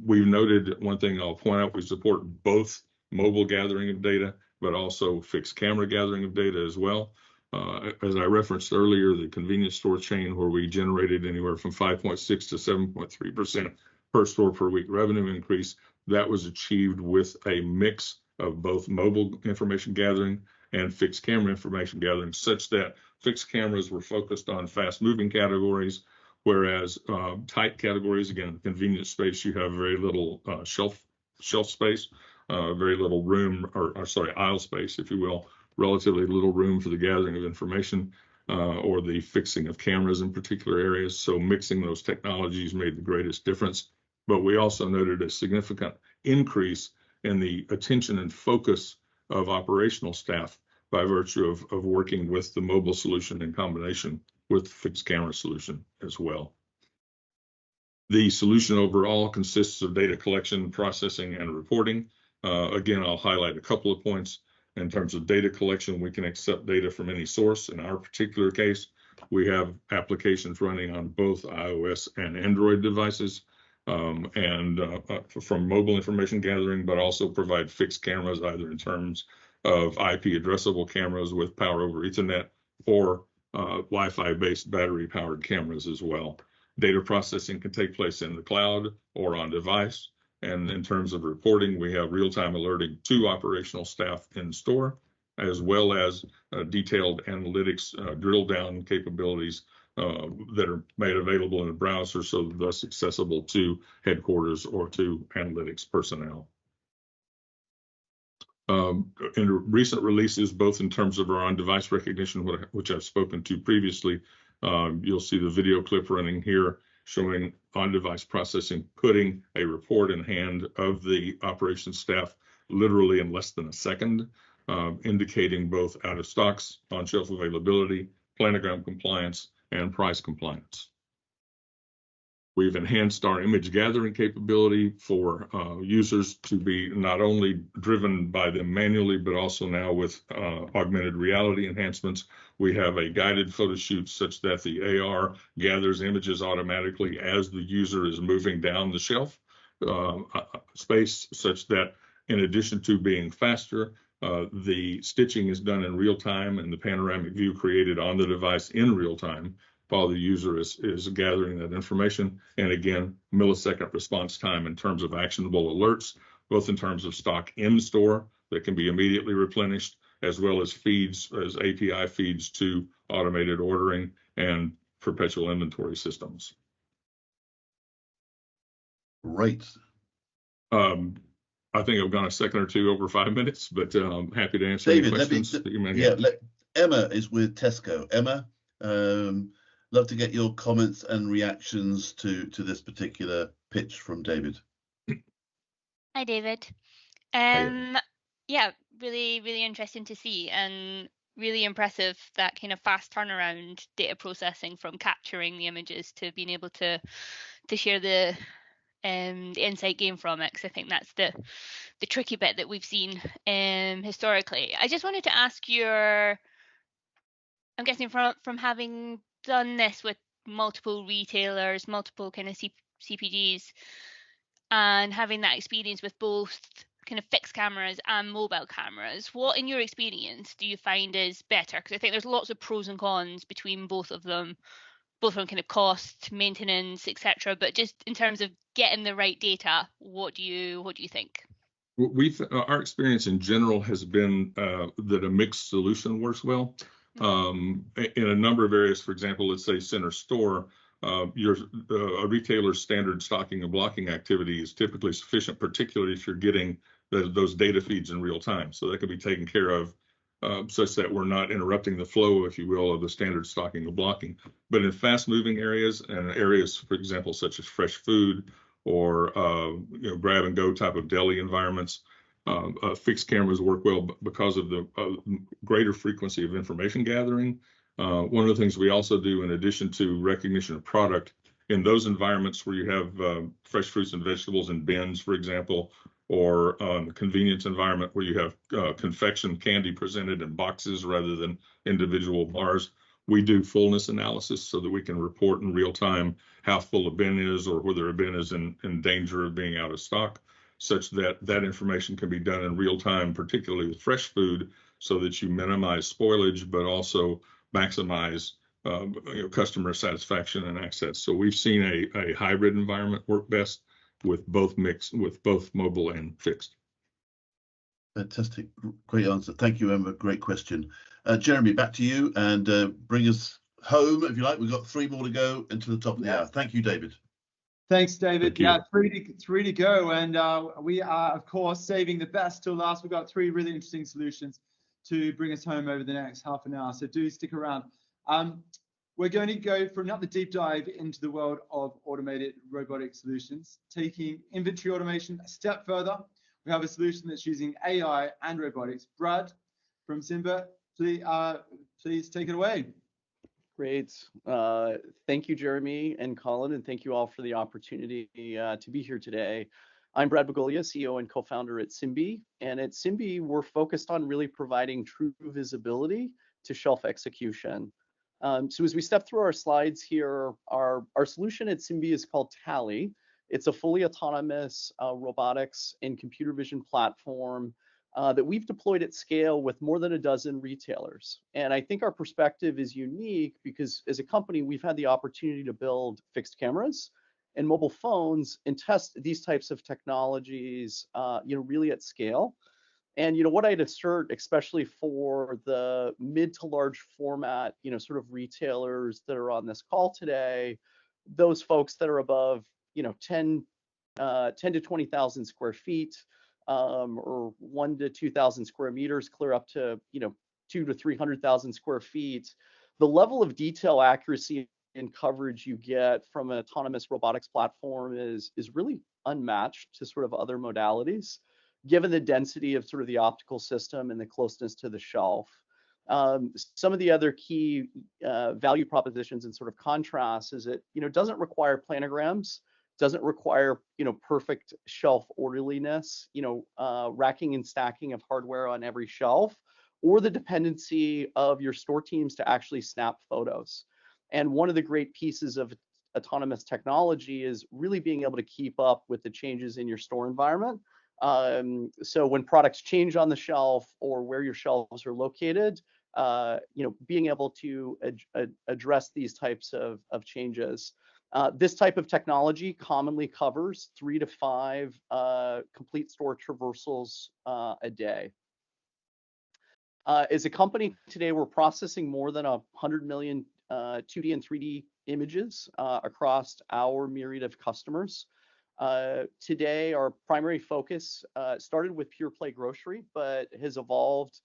We've noted one thing I'll point out: we support both mobile gathering of data, but also fixed camera gathering of data as well. As I referenced earlier, the convenience store chain, where we generated anywhere from 5.6 to 7.3% per store per week revenue increase, that was achieved with a mix of both mobile information gathering and fixed camera information gathering, such that fixed cameras were focused on fast moving categories, whereas tight categories, again, convenience space, you have very little shelf space, very little room, or sorry, aisle space, if you will, relatively little room for the gathering of information or the fixing of cameras in particular areas. So mixing those technologies made the greatest difference. But we also noted a significant increase in the attention and focus of operational staff by virtue of working with the mobile solution in combination with the fixed camera solution as well. The solution overall consists of data collection, processing, and reporting. Again, I'll highlight a couple of points. In terms of data collection, we can accept data from any source. In our particular case, we have applications running on both iOS and Android devices, from mobile information gathering, but also provide fixed cameras, either in terms of IP addressable cameras with power over Ethernet or Wi-Fi based battery powered cameras as well. Data processing can take place in the cloud or on device. And in terms of reporting, we have real-time alerting to operational staff in store, as well as detailed analytics drill down capabilities that are made available in a browser, so thus accessible to headquarters or to analytics personnel. In recent releases, both in terms of our on-device recognition, which I've spoken to previously, you'll see the video clip running here showing on-device processing, putting a report in hand of the operations staff literally in less than a second, indicating both out of stocks, on-shelf availability, planogram compliance, and price compliance. We've enhanced our image gathering capability for users to be not only driven by them manually, but also now with augmented reality enhancements. We have a guided photo shoot such that the AR gathers images automatically as the user is moving down the shelf space, such that in addition to being faster, the stitching is done in real time and the panoramic view created on the device in real time while the user is gathering that information. And again, millisecond response time in terms of actionable alerts, both in terms of stock in store that can be immediately replenished, as well as feeds, as API feeds to automated ordering and perpetual inventory systems. Great. I think I've gone a second or two over 5 minutes, but I'm happy to answer any questions that you may have. Emma is with Tesco. Emma, love to get your comments and reactions to this particular pitch from David. Hi, David. Yeah, really interesting to see, and really impressive that kind of fast turnaround data processing from capturing the images to being able to share the the insight gained from it, because I think that's the tricky bit that we've seen historically. I just wanted to ask I'm guessing from having done this with multiple retailers, multiple kind of CPGs, and having that experience with both kind of fixed cameras and mobile cameras, what in your experience do you find is better? Because I think there's lots of pros and cons between both of them, both from kind of cost, maintenance, etc. But just in terms of getting the right data, what do you think? Our experience in general has been that a mixed solution works well. In a number of areas, for example, let's say center store, a retailer's standard stocking and blocking activity is typically sufficient, particularly if you're getting those data feeds in real time. So that can be taken care of such that we're not interrupting the flow, if you will, of the standard stocking and blocking. But in fast-moving areas and areas, for example, such as fresh food or grab and go type of deli environments, fixed cameras work well because of the greater frequency of information gathering. One of the things we also do, in addition to recognition of product, in those environments where you have fresh fruits and vegetables in bins, for example, or a convenience environment where you have confection candy presented in boxes rather than individual bars, we do fullness analysis so that we can report in real time how full a bin is or whether a bin is in danger of being out of stock, such that that information can be done in real time, particularly with fresh food, so that you minimize spoilage, but also maximize customer satisfaction and access. So we've seen a hybrid environment work best with both mobile and fixed. Fantastic, great answer. Thank you, Emma. Great question. Jeremy, back to you, and bring us home if you like. We've got 3 more to go into the top of the hour. Thank you, David. Thanks, David. Thank you. Yeah, three to go, and we are, of course, saving the best till last. We've got 3 really interesting solutions to bring us home over the next half an hour, so do stick around. We're going to go for another deep dive into the world of automated robotic solutions, taking inventory automation a step further. We have a solution that's using AI and robotics. Brad from Simba, please take it away. Great. Thank you, Jeremy and Colin, and thank you all for the opportunity to be here today. I'm Brad Bagoglia, CEO and co-founder at Simbi. And at Simbi, we're focused on really providing true visibility to shelf execution. So as we step through our slides here, our solution at Simbi is called Tally. It's a fully autonomous robotics and computer vision platform that we've deployed at scale with more than a dozen retailers. And I think our perspective is unique because as a company, we've had the opportunity to build fixed cameras and mobile phones and test these types of technologies, really at scale. And what I'd assert, especially for the mid to large format, sort of retailers that are on this call today, those folks that are above, 10 to 20,000 square feet, or 1 to 2,000 square meters, clear up to 2 to 300,000 square feet. The level of detail, accuracy, and coverage you get from an autonomous robotics platform is really unmatched to sort of other modalities, given the density of sort of the optical system and the closeness to the shelf. Some of the other key value propositions and sort of contrasts is it doesn't require planograms, doesn't require perfect shelf orderliness, racking and stacking of hardware on every shelf, or the dependency of your store teams to actually snap photos. And one of the great pieces of autonomous technology is really being able to keep up with the changes in your store environment. So when products change on the shelf or where your shelves are located, being able to address these types of changes. This type of technology commonly covers 3 to 5 complete store traversals a day. As a company today, we're processing more than 100 million 2D and 3D images across our myriad of customers. Today, our primary focus started with pure play grocery, but has evolved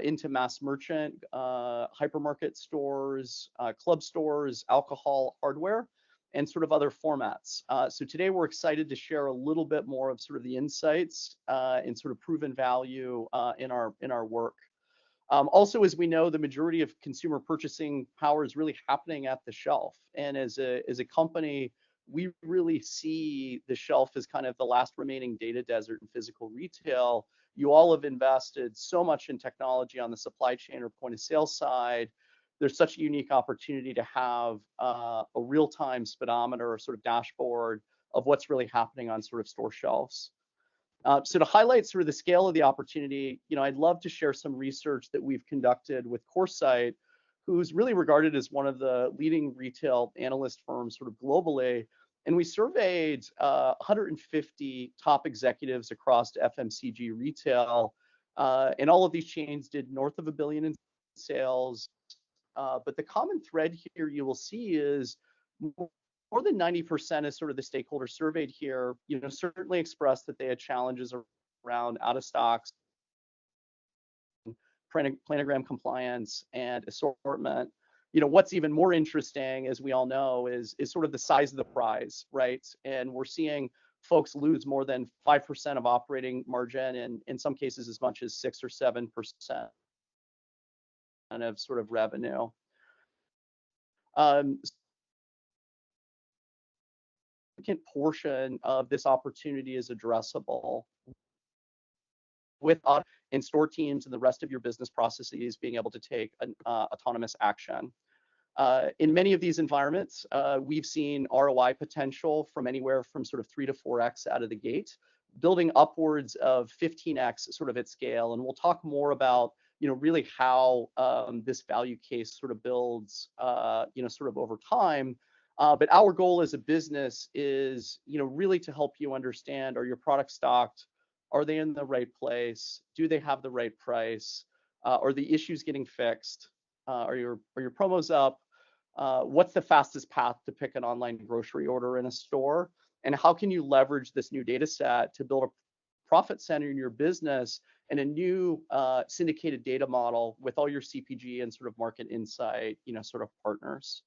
into mass merchant, hypermarket stores, club stores, alcohol, hardware, and sort of other formats. So today we're excited to share a little bit more of sort of the insights and sort of proven value in our work. Also, as we know, the majority of consumer purchasing power is really happening at the shelf. And as a company, we really see the shelf as kind of the last remaining data desert in physical retail. You all have invested so much in technology on the supply chain or point of sale side. There's such a unique opportunity to have a real-time speedometer or sort of dashboard of what's really happening on sort of store shelves. So to highlight sort of the scale of the opportunity, I'd love to share some research that we've conducted with Coresight, who's really regarded as one of the leading retail analyst firms sort of globally. And we surveyed 150 top executives across FMCG retail, and all of these chains did north of $1 billion in sales. But the common thread here you will see is more than 90% of sort of the stakeholders surveyed here, certainly expressed that they had challenges around out of stocks, planogram compliance, and assortment. What's even more interesting, as we all know, is sort of the size of the prize, right? And we're seeing folks lose more than 5% of operating margin, and in some cases as much as 6 or 7% of sort of revenue. Significant portion of this opportunity is addressable with in-store teams and the rest of your business processes being able to take an autonomous action. In many of these environments, we've seen ROI potential from anywhere from sort of 3 to 4x out of the gate, building upwards of 15x sort of at scale. And we'll talk more about, really how this value case sort of builds, sort of over time. But our goal as a business is, really to help you understand, are your products stocked? Are they in the right place? Do they have the right price? Are the issues getting fixed? Are your promos up? What's the fastest path to pick an online grocery order in a store? And how can you leverage this new data set to build a profit center in your business and a new syndicated data model with all your CPG and sort of market insight, sort of partners?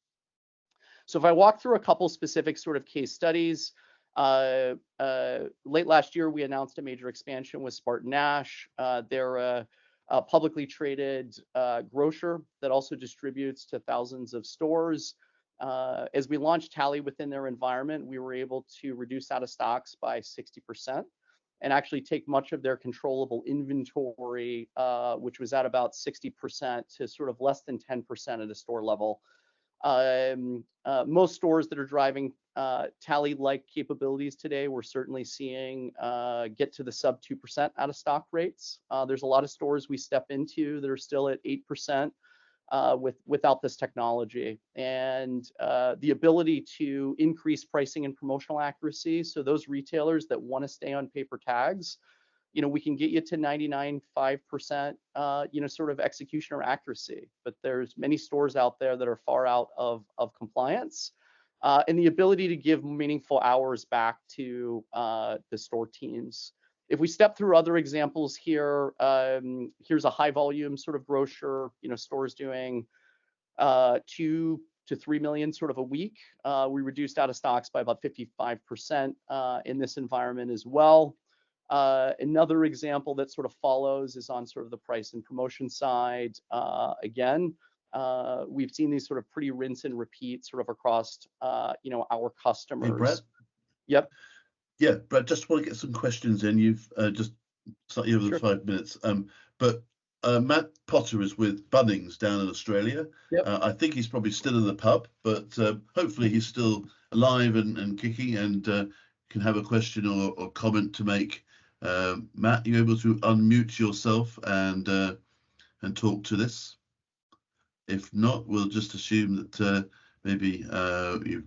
So if I walk through a couple specific sort of case studies, late last year, we announced a major expansion with Spartan-Nash. They're a publicly traded grocer that also distributes to thousands of stores. As we launched Tally within their environment, we were able to reduce out of stocks by 60% and actually take much of their controllable inventory, which was at about 60%, to sort of less than 10% at the store level. Most stores that are driving Tally-like capabilities today, we're certainly seeing get to the sub 2% out of stock rates. There's a lot of stores we step into that are still at 8% without this technology. And the ability to increase pricing and promotional accuracy. So those retailers that want to stay on paper tags, we can get you to 99.5%, sort of execution or accuracy. But there's many stores out there that are far out of compliance. And the ability to give meaningful hours back to the store teams. If we step through other examples here, here's a high volume sort of grocer, stores doing 2 to 3 million sort of a week. We reduced out of stocks by about 55% in this environment as well. Another example that sort of follows is on sort of the price and promotion side. Again, we've seen these sort of pretty rinse and repeat sort of across, our customers. Hey, Brad? Yep. Yeah, Brad, just want to get some questions in. You've just slightly over the 5 minutes. But Matt Potter is with Bunnings down in Australia. Yep. I think he's probably still in the pub, but hopefully he's still alive and kicking and can have a question or comment to make. Matt, are you able to unmute yourself and talk to this? If not, we'll just assume that maybe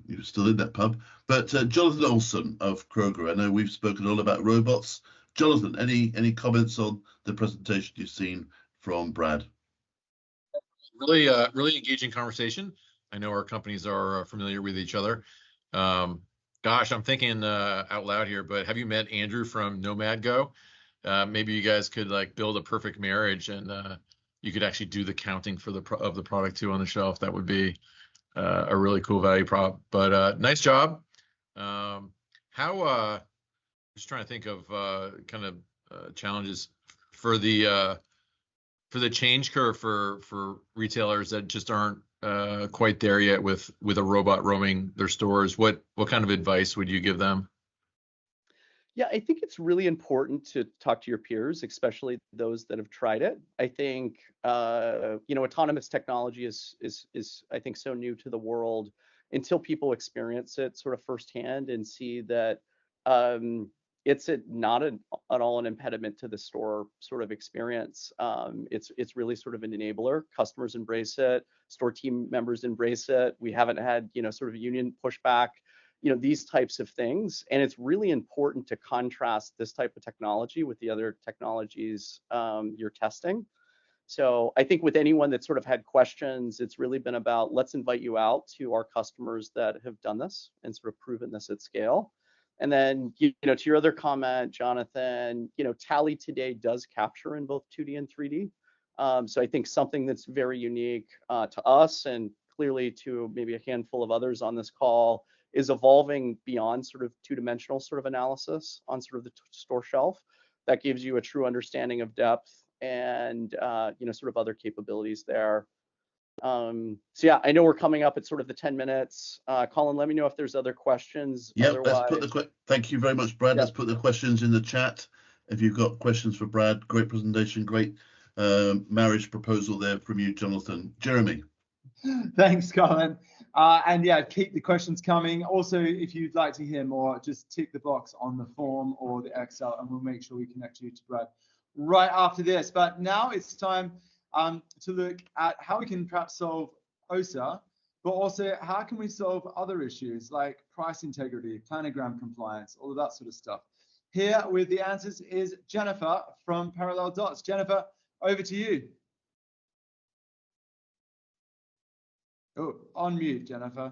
you're still in that pub. But Jonathan Olson of Kroger, I know we've spoken a lot about robots. Jonathan, any comments on the presentation you've seen from Brad? Really, really engaging conversation. I know our companies are familiar with each other. Gosh, I'm thinking out loud here, but have you met Andrew from Nomad Go? Maybe you guys could like build a perfect marriage, and you could actually do the counting for the product too on the shelf. That would be a really cool value prop. But nice job. Just trying to think of kind of challenges for the change curve for retailers that just aren't quite there yet with a robot roaming their stores. What kind of advice would you give them? Yeah, I think it's really important to talk to your peers, especially those that have tried it. I think autonomous technology is I think so new to the world until people experience it sort of firsthand and see that it's not at all an impediment to the store sort of experience. It's really sort of an enabler. Customers embrace it, store team members embrace it. We haven't had sort of union pushback. These types of things. And it's really important to contrast this type of technology with the other technologies you're testing. So I think with anyone that sort of had questions, it's really been about, let's invite you out to our customers that have done this and sort of proven this at scale. And then, to your other comment, Jonathan, Tally today does capture in both 2D and 3D. So I think something that's very unique to us and clearly to maybe a handful of others on this call is evolving beyond sort of two-dimensional sort of analysis on sort of the store shelf that gives you a true understanding of depth and sort of other capabilities there. So yeah, I know we're coming up at sort of the 10 minutes. Colin, let me know if there's other questions. Yeah, thank you very much, Brad. Let's put the questions in the chat. If you've got questions for Brad, great presentation, great marriage proposal there from you, Jonathan. Jeremy. Thanks, Colin. And yeah, keep the questions coming. Also, if you'd like to hear more, just tick the box on the form or the Excel, and we'll make sure we connect you to Brad right after this. But now it's time to look at how we can perhaps solve OSA, but also how can we solve other issues like price integrity, planogram compliance, all of that sort of stuff. Here with the answers is Jennifer from Parallel Dots. Jennifer, over to you. Oh, on mute, Jennifer.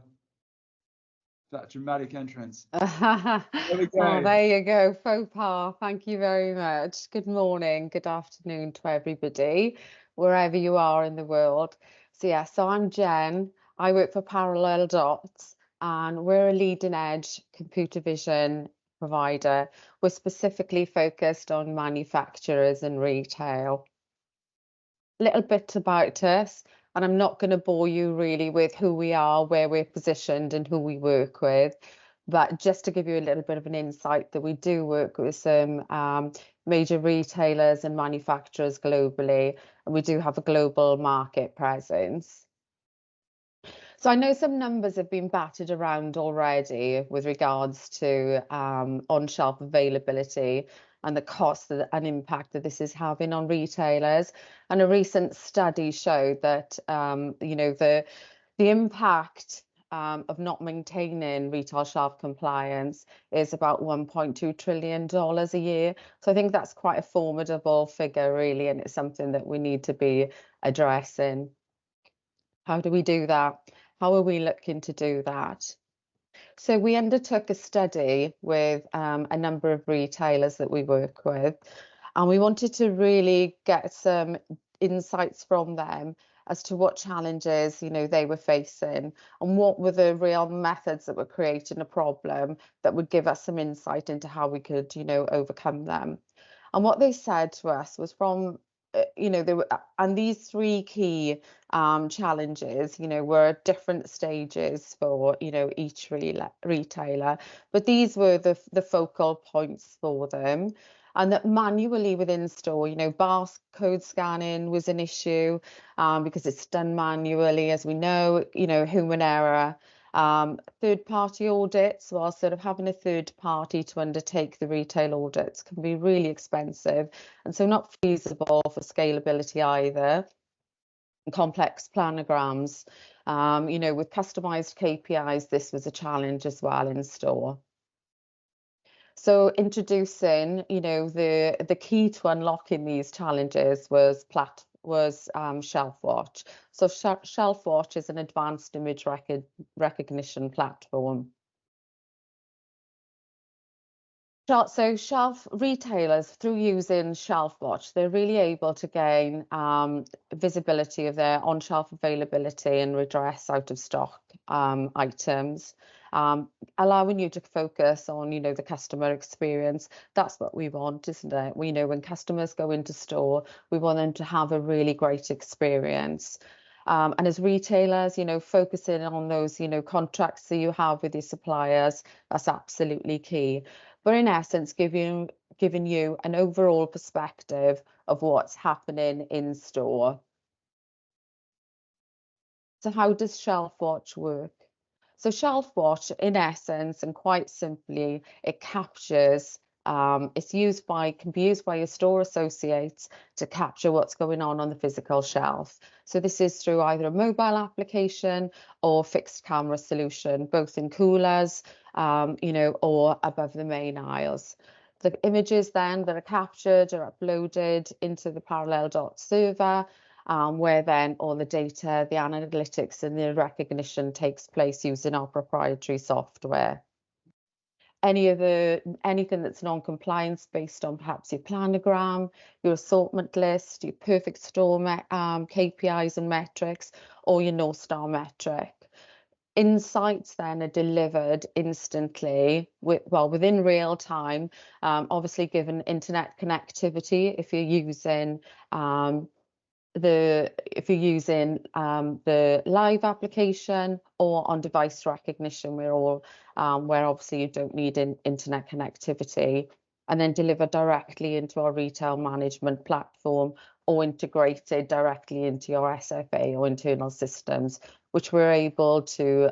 That dramatic entrance. There we go. Oh, there you go. Faux pas. Thank you very much. Good morning, good afternoon to everybody, wherever you are in the world. So I'm Jen. I work for Parallel Dots, and we're a leading edge computer vision provider. We're specifically focused on manufacturers and retail. A little bit about us. And I'm not going to bore you really with who we are, where we're positioned and who we work with, but just to give you a little bit of an insight that we do work with some major retailers and manufacturers globally, and we do have a global market presence. So I know some numbers have been battered around already with regards to on-shelf availability and the cost and impact that this is having on retailers. And a recent study showed that the impact of not maintaining retail shelf compliance is about $1.2 trillion a year. So I think that's quite a formidable figure, really, and it's something that we need to be addressing. How do we do that? How are we looking to do that? So we undertook a study with a number of retailers that we work with, and we wanted to really get some insights from them as to what challenges they were facing and what were the real methods that were creating a problem that would give us some insight into how we could overcome them. And what they said to us was from and these three key challenges, were at different stages for, each retailer, but these were the focal points for them. And that manually within store, barcode scanning was an issue because it's done manually, as we know, human error. Third-party audits, while sort of having a third party to undertake the retail audits can be really expensive and so not feasible for scalability either. Complex planograms, with customized KPIs, this was a challenge as well in store. So introducing, the key to unlocking these challenges was ShelfWatch. So ShelfWatch is an advanced image recognition platform. So shelf retailers, through using ShelfWatch, they're really able to gain visibility of their on-shelf availability and redress out-of-stock items, allowing you to focus on, the customer experience. That's what we want, isn't it? We know when customers go into store, we want them to have a really great experience. And as retailers, focusing on those, contracts that you have with your suppliers, that's absolutely key. But in essence, giving you an overall perspective of what's happening in store. So how does ShelfWatch work? So ShelfWatch, in essence, and quite simply, it captures, can be used by your store associates to capture what's going on the physical shelf. So this is through either a mobile application or fixed camera solution, both in coolers, or above the main aisles. The images then that are captured are uploaded into the Parallel Dot server, where then all the data, the analytics and the recognition takes place using our proprietary software. Anything that's non-compliance based on perhaps your planogram, your assortment list, your perfect store KPIs and metrics, or your North Star metric. Insights then are delivered instantly, within real time, obviously given internet connectivity if you're using the live application or on device recognition, where obviously you don't need internet connectivity, and then delivered directly into our retail management platform or integrated directly into your SFA or internal systems, which we're able to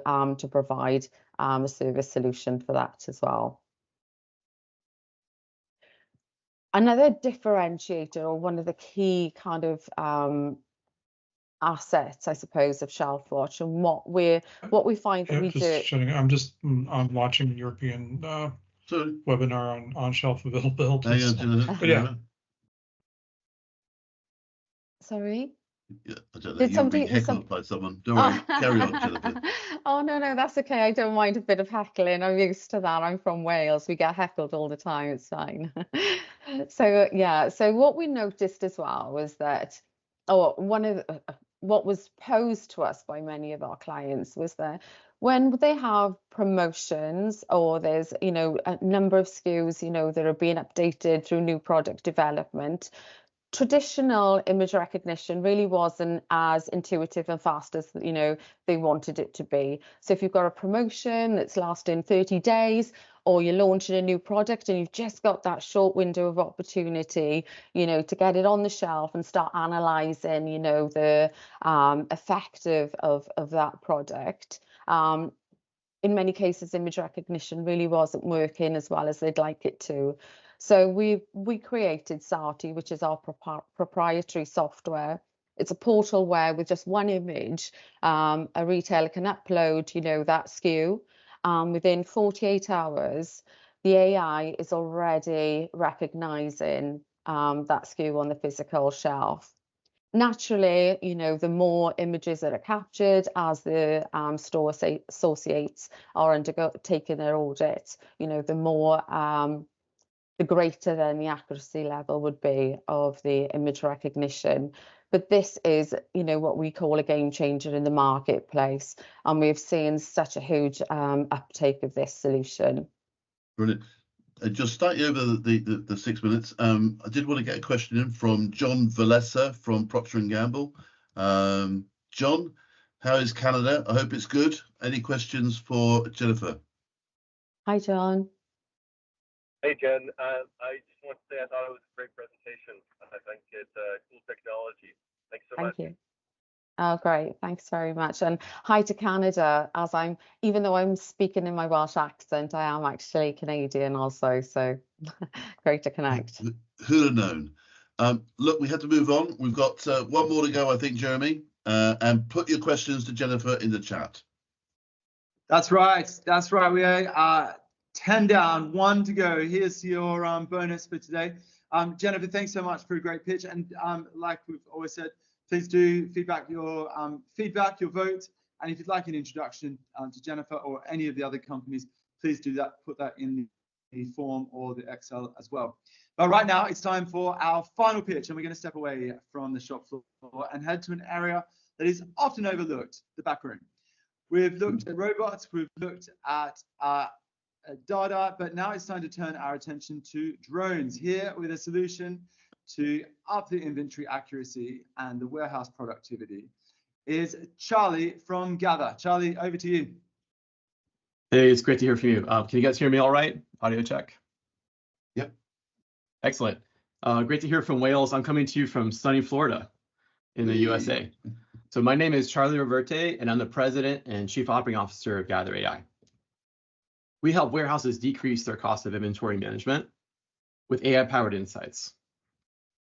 provide a service solution for that as well. Another differentiator, or one of the key kind of assets, I suppose, of ShelfWatch, and what we find that we do. I'm watching a European webinar on shelf availability. Yeah. Sorry. Yeah, I don't know. You're being heckled by someone. Don't worry. Carry on, Jennifer. Oh, no, that's okay. I don't mind a bit of heckling. I'm used to that. I'm from Wales. We get heckled all the time. It's fine. So, yeah. So what we noticed as well was that, what was posed to us by many of our clients was that when they have promotions or there's, a number of SKUs, that are being updated through new product development, traditional image recognition really wasn't as intuitive and fast as they wanted it to be. So if you've got a promotion that's lasting 30 days, or you're launching a new product and you've just got that short window of opportunity, to get it on the shelf and start analysing, the effect of that product. In many cases, image recognition really wasn't working as well as they'd like it to. So we created Sati, which is our proprietary software. It's a portal where with just one image, a retailer can upload, that SKU. Within 48 hours, the AI is already recognizing that SKU on the physical shelf. Naturally, the more images that are captured as the store associates are undertaking their audit, the greater then the accuracy level would be of the image recognition. But this is, what we call a game changer in the marketplace, and we've seen such a huge uptake of this solution. Brilliant. Just slightly over the 6 minutes, I did want to get a question in from John Valesa from Procter & Gamble. John, how is Canada? I hope it's good. Any questions for Jennifer? Hi, John. Hey, Jen. I just want to say I thought it was a great presentation. I think it's cool technology. Thanks so much. Thank you. Oh, great. Thanks very much. And hi to Canada, even though I'm speaking in my Welsh accent, I am actually Canadian also. So great to connect. Who'd have known? Look, we have to move on. We've got one more to go, I think, Jeremy. And put your questions to Jennifer in the chat. That's right. We are 10 down, 1 to go. Here's your bonus for today. Jennifer, thanks so much for a great pitch. And like we've always said, please do feedback your vote. And if you'd like an introduction to Jennifer or any of the other companies, please do that. Put that in the form or the Excel as well. But right now, it's time for our final pitch, and we're going to step away from the shop floor and head to an area that is often overlooked, the back room. We've looked at robots, we've looked at data, but now it's time to turn our attention to drones, here with a solution to up the inventory accuracy and the warehouse productivity. is Charlie from Gather. Charlie, over to you. Hey, it's great to hear from you. Can you guys hear me all right? Audio check. Yep. Excellent. Great to hear from Wales. I'm coming to you from sunny Florida in the USA. So my name is Charlie Reverte, and I'm the President and Chief Operating Officer of Gather AI. We help warehouses decrease their cost of inventory management with AI-powered insights.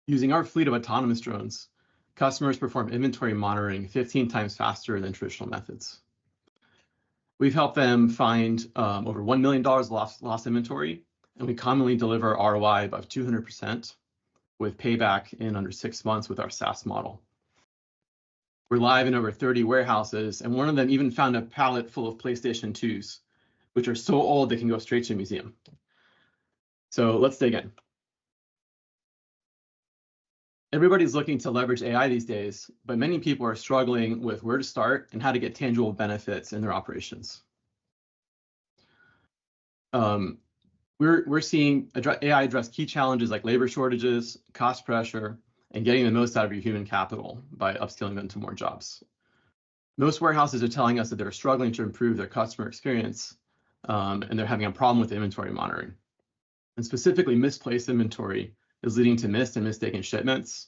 Using our fleet of autonomous drones, customers perform inventory monitoring 15 times faster than traditional methods. We've helped them find over $1 million lost inventory, and we commonly deliver ROI above 200% with payback in under 6 months with our SaaS model. We're live in over 30 warehouses, and one of them even found a pallet full of PlayStation 2s, which are so old they can go straight to a museum. So let's dig in. Everybody's looking to leverage AI these days, but many people are struggling with where to start and how to get tangible benefits in their operations. We're seeing AI address key challenges like labor shortages, cost pressure, and getting the most out of your human capital by upskilling them to more jobs. Most warehouses are telling us that they're struggling to improve their customer experience, and they're having a problem with inventory monitoring. And specifically, misplaced inventory is leading to missed and mistaken shipments,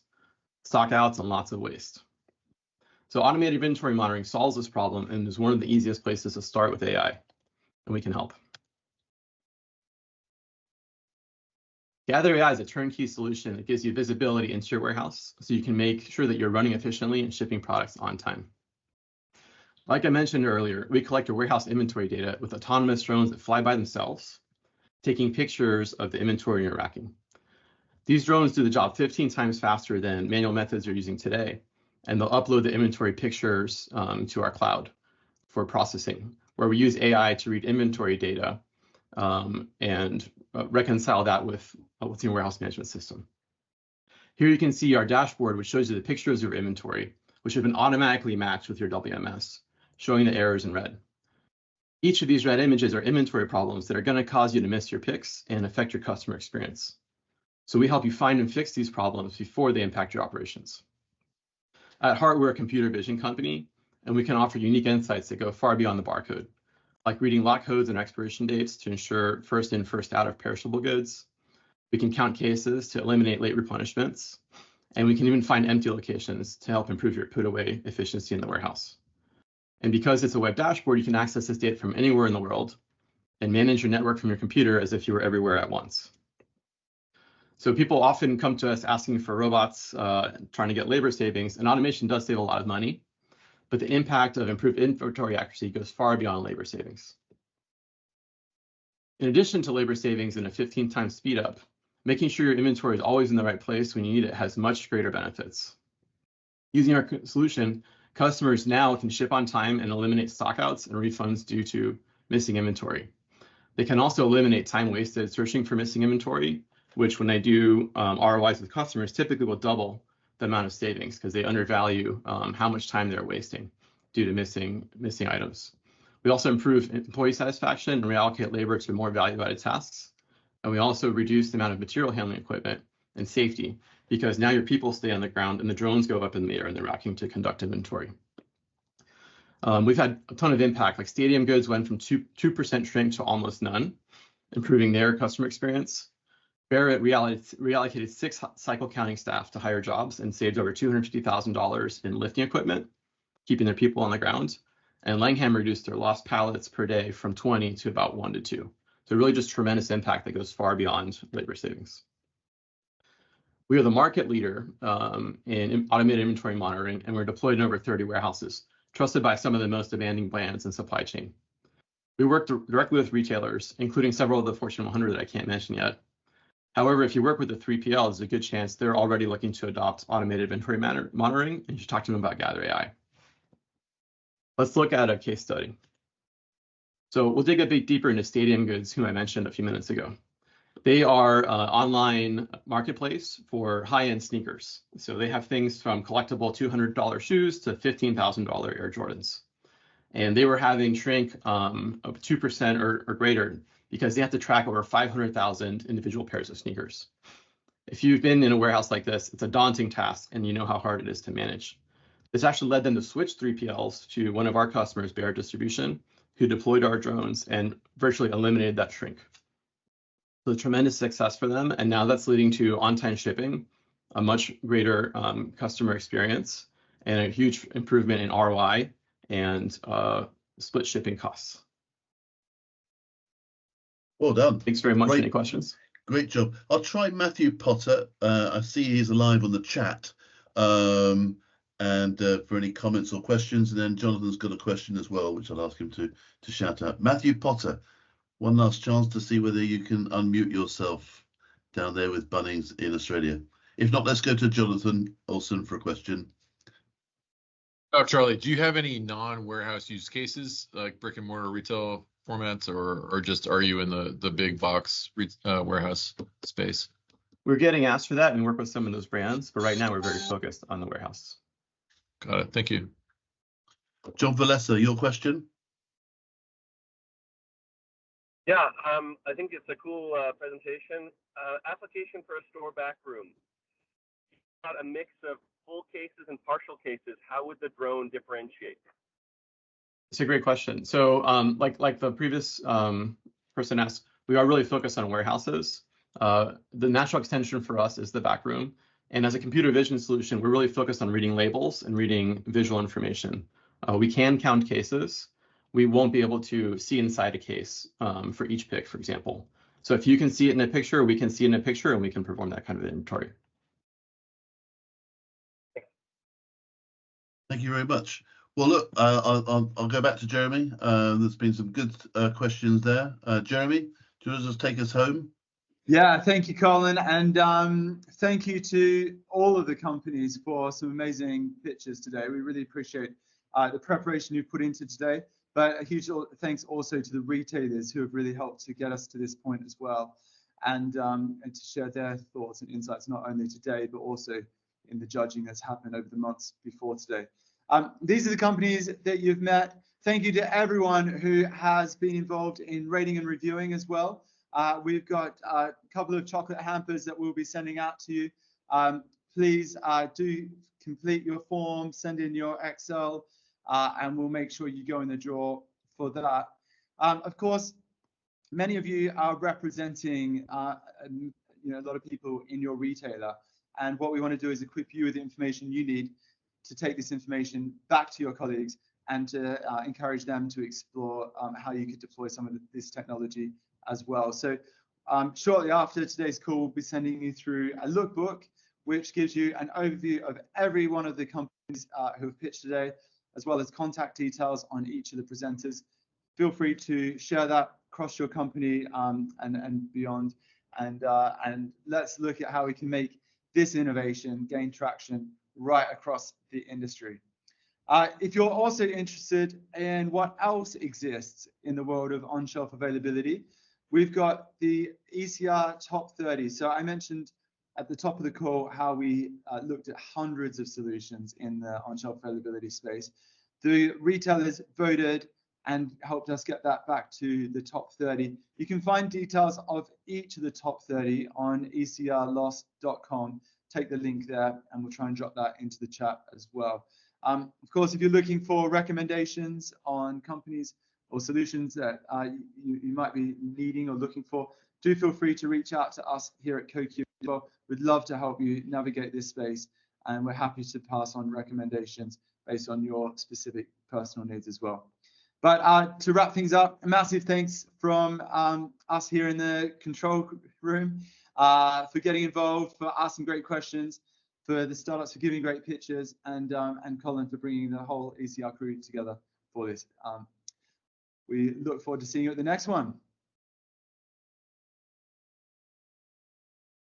stockouts, and lots of waste. So automated inventory monitoring solves this problem and is one of the easiest places to start with AI, and we can help. Gather AI is a turnkey solution that gives you visibility into your warehouse so you can make sure that you're running efficiently and shipping products on time. Like I mentioned earlier, we collect your warehouse inventory data with autonomous drones that fly by themselves, taking pictures of the inventory you're racking. These drones do the job 15 times faster than manual methods you're using today, and they'll upload the inventory pictures to our cloud for processing, where we use AI to read inventory data and reconcile that with your warehouse management system. Here you can see our dashboard, which shows you the pictures of your inventory, which have been automatically matched with your WMS, showing the errors in red. Each of these red images are inventory problems that are going to cause you to miss your picks and affect your customer experience. So we help you find and fix these problems before they impact your operations. At heart, we're a computer vision company, and we can offer unique insights that go far beyond the barcode, like reading lot codes and expiration dates to ensure first in, first out of perishable goods. We can count cases to eliminate late replenishments, and we can even find empty locations to help improve your put away efficiency in the warehouse. And because it's a web dashboard, you can access this data from anywhere in the world and manage your network from your computer as if you were everywhere at once. So people often come to us asking for robots, trying to get labor savings, and automation does save a lot of money, but the impact of improved inventory accuracy goes far beyond labor savings. In addition to labor savings and a 15 times speed up, making sure your inventory is always in the right place when you need it has much greater benefits. Using our solution, customers now can ship on time and eliminate stockouts and refunds due to missing inventory. They can also eliminate time wasted searching for missing inventory, which when they do ROIs with customers typically will double the amount of savings because they undervalue how much time they're wasting due to missing items. We also improve employee satisfaction and reallocate labor to more value-added tasks. And we also reduce the amount of material handling equipment and safety because now your people stay on the ground and the drones go up in the air and they're racking to conduct inventory. We've had a ton of impact, like stadium goods went from 2% shrink to almost none, improving their customer experience. Barrett reallocated 6 cycle counting staff to higher jobs and saved over $250,000 in lifting equipment, keeping their people on the ground. And Langham reduced their lost pallets per day from 20 to about 1 to 2. So really just tremendous impact that goes far beyond labor savings. We are the market leader in automated inventory monitoring, and we're deployed in over 30 warehouses, trusted by some of the most demanding brands in supply chain. We work directly with retailers, including several of the Fortune 100 that I can't mention yet. However, if you work with the 3PL, there's a good chance they're already looking to adopt automated inventory monitoring, and you should talk to them about Gather AI. Let's look at a case study. So we'll dig a bit deeper into Stadium Goods, whom I mentioned a few minutes ago. They are an online marketplace for high-end sneakers. So they have things from collectible $200 shoes to $15,000 Air Jordans. And they were having shrink of 2% or greater because they have to track over 500,000 individual pairs of sneakers. If you've been in a warehouse like this, it's a daunting task and you know how hard it is to manage. This actually led them to switch 3PLs to one of our customers, Bear Distribution, who deployed our drones and virtually eliminated that shrink. So tremendous success for them, and now that's leading to on-time shipping, a much greater customer experience, and a huge improvement in ROI and split shipping costs. Well done. Thanks very much. Great. Any questions? Great job. I'll try Matthew Potter. I see he's alive on the chat. And for any comments or questions, and then Jonathan's got a question as well, which I'll ask him to shout out. Matthew Potter, one last chance to see whether you can unmute yourself down there with Bunnings in Australia. If not, let's go to Jonathan Olson for a question. Oh, Charlie, do you have any non-warehouse use cases like brick and mortar retail formats, or just are you in the big box warehouse space? We're getting asked for that and work with some of those brands, but right now we're very focused on the warehouse. Got it. Thank you. John Valesa, your question? Yeah, I think it's a cool presentation. Application for a store backroom. Got a mix of full cases and partial cases. How would the drone differentiate? It's a great question. So like the previous person asked, we are really focused on warehouses. The natural extension for us is the back room. And as a computer vision solution, we're really focused on reading labels and reading visual information. We can count cases. We won't be able to see inside a case for each pick, for example. So if you can see it in a picture, we can see it in a picture, and we can perform that kind of inventory. Thank you very much. Well, look, I'll go back to Jeremy. There's been some good questions there. Jeremy, do you want to just take us home? Yeah, thank you, Colin, and thank you to all of the companies for some amazing pitches today. We really appreciate the preparation you put into today, but a huge thanks also to the retailers who have really helped to get us to this point as well, and to share their thoughts and insights not only today but also in the judging that's happened over the months before today. These are the companies that you've met. Thank you to everyone who has been involved in rating and reviewing as well. We've got a couple of chocolate hampers that we'll be sending out to you. Please do complete your form, send in your Excel, and we'll make sure you go in the draw for that. Of course, many of you are representing a lot of people in your retailer, and what we want to do is equip you with the information you need to take this information back to your colleagues and to encourage them to explore how you could deploy some of this technology as well. So shortly after today's call, we'll be sending you through a lookbook, which gives you an overview of every one of the companies who have pitched today, as well as contact details on each of the presenters. Feel free to share that across your company and beyond. And let's look at how we can make this innovation gain traction right across the industry. If you're also interested in what else exists in the world of on-shelf availability, we've got the ECR top 30. So I mentioned at the top of the call how we looked at hundreds of solutions in the on-shelf availability space. The retailers voted and helped us get that back to the top 30. You can find details of each of the top 30 on ecrloss.com. Take the link there and we'll try and drop that into the chat as well. Of course, if you're looking for recommendations on companies or solutions that you might be needing or looking for, do feel free to reach out to us here at CoQ as well. We'd love to help you navigate this space, and we're happy to pass on recommendations based on your specific personal needs as well. But to wrap things up, a massive thanks from us here in the control room for getting involved, for asking great questions, for the startups for giving great pitches, and Colin for bringing the whole ECR crew together for this. We look forward to seeing you at the next one.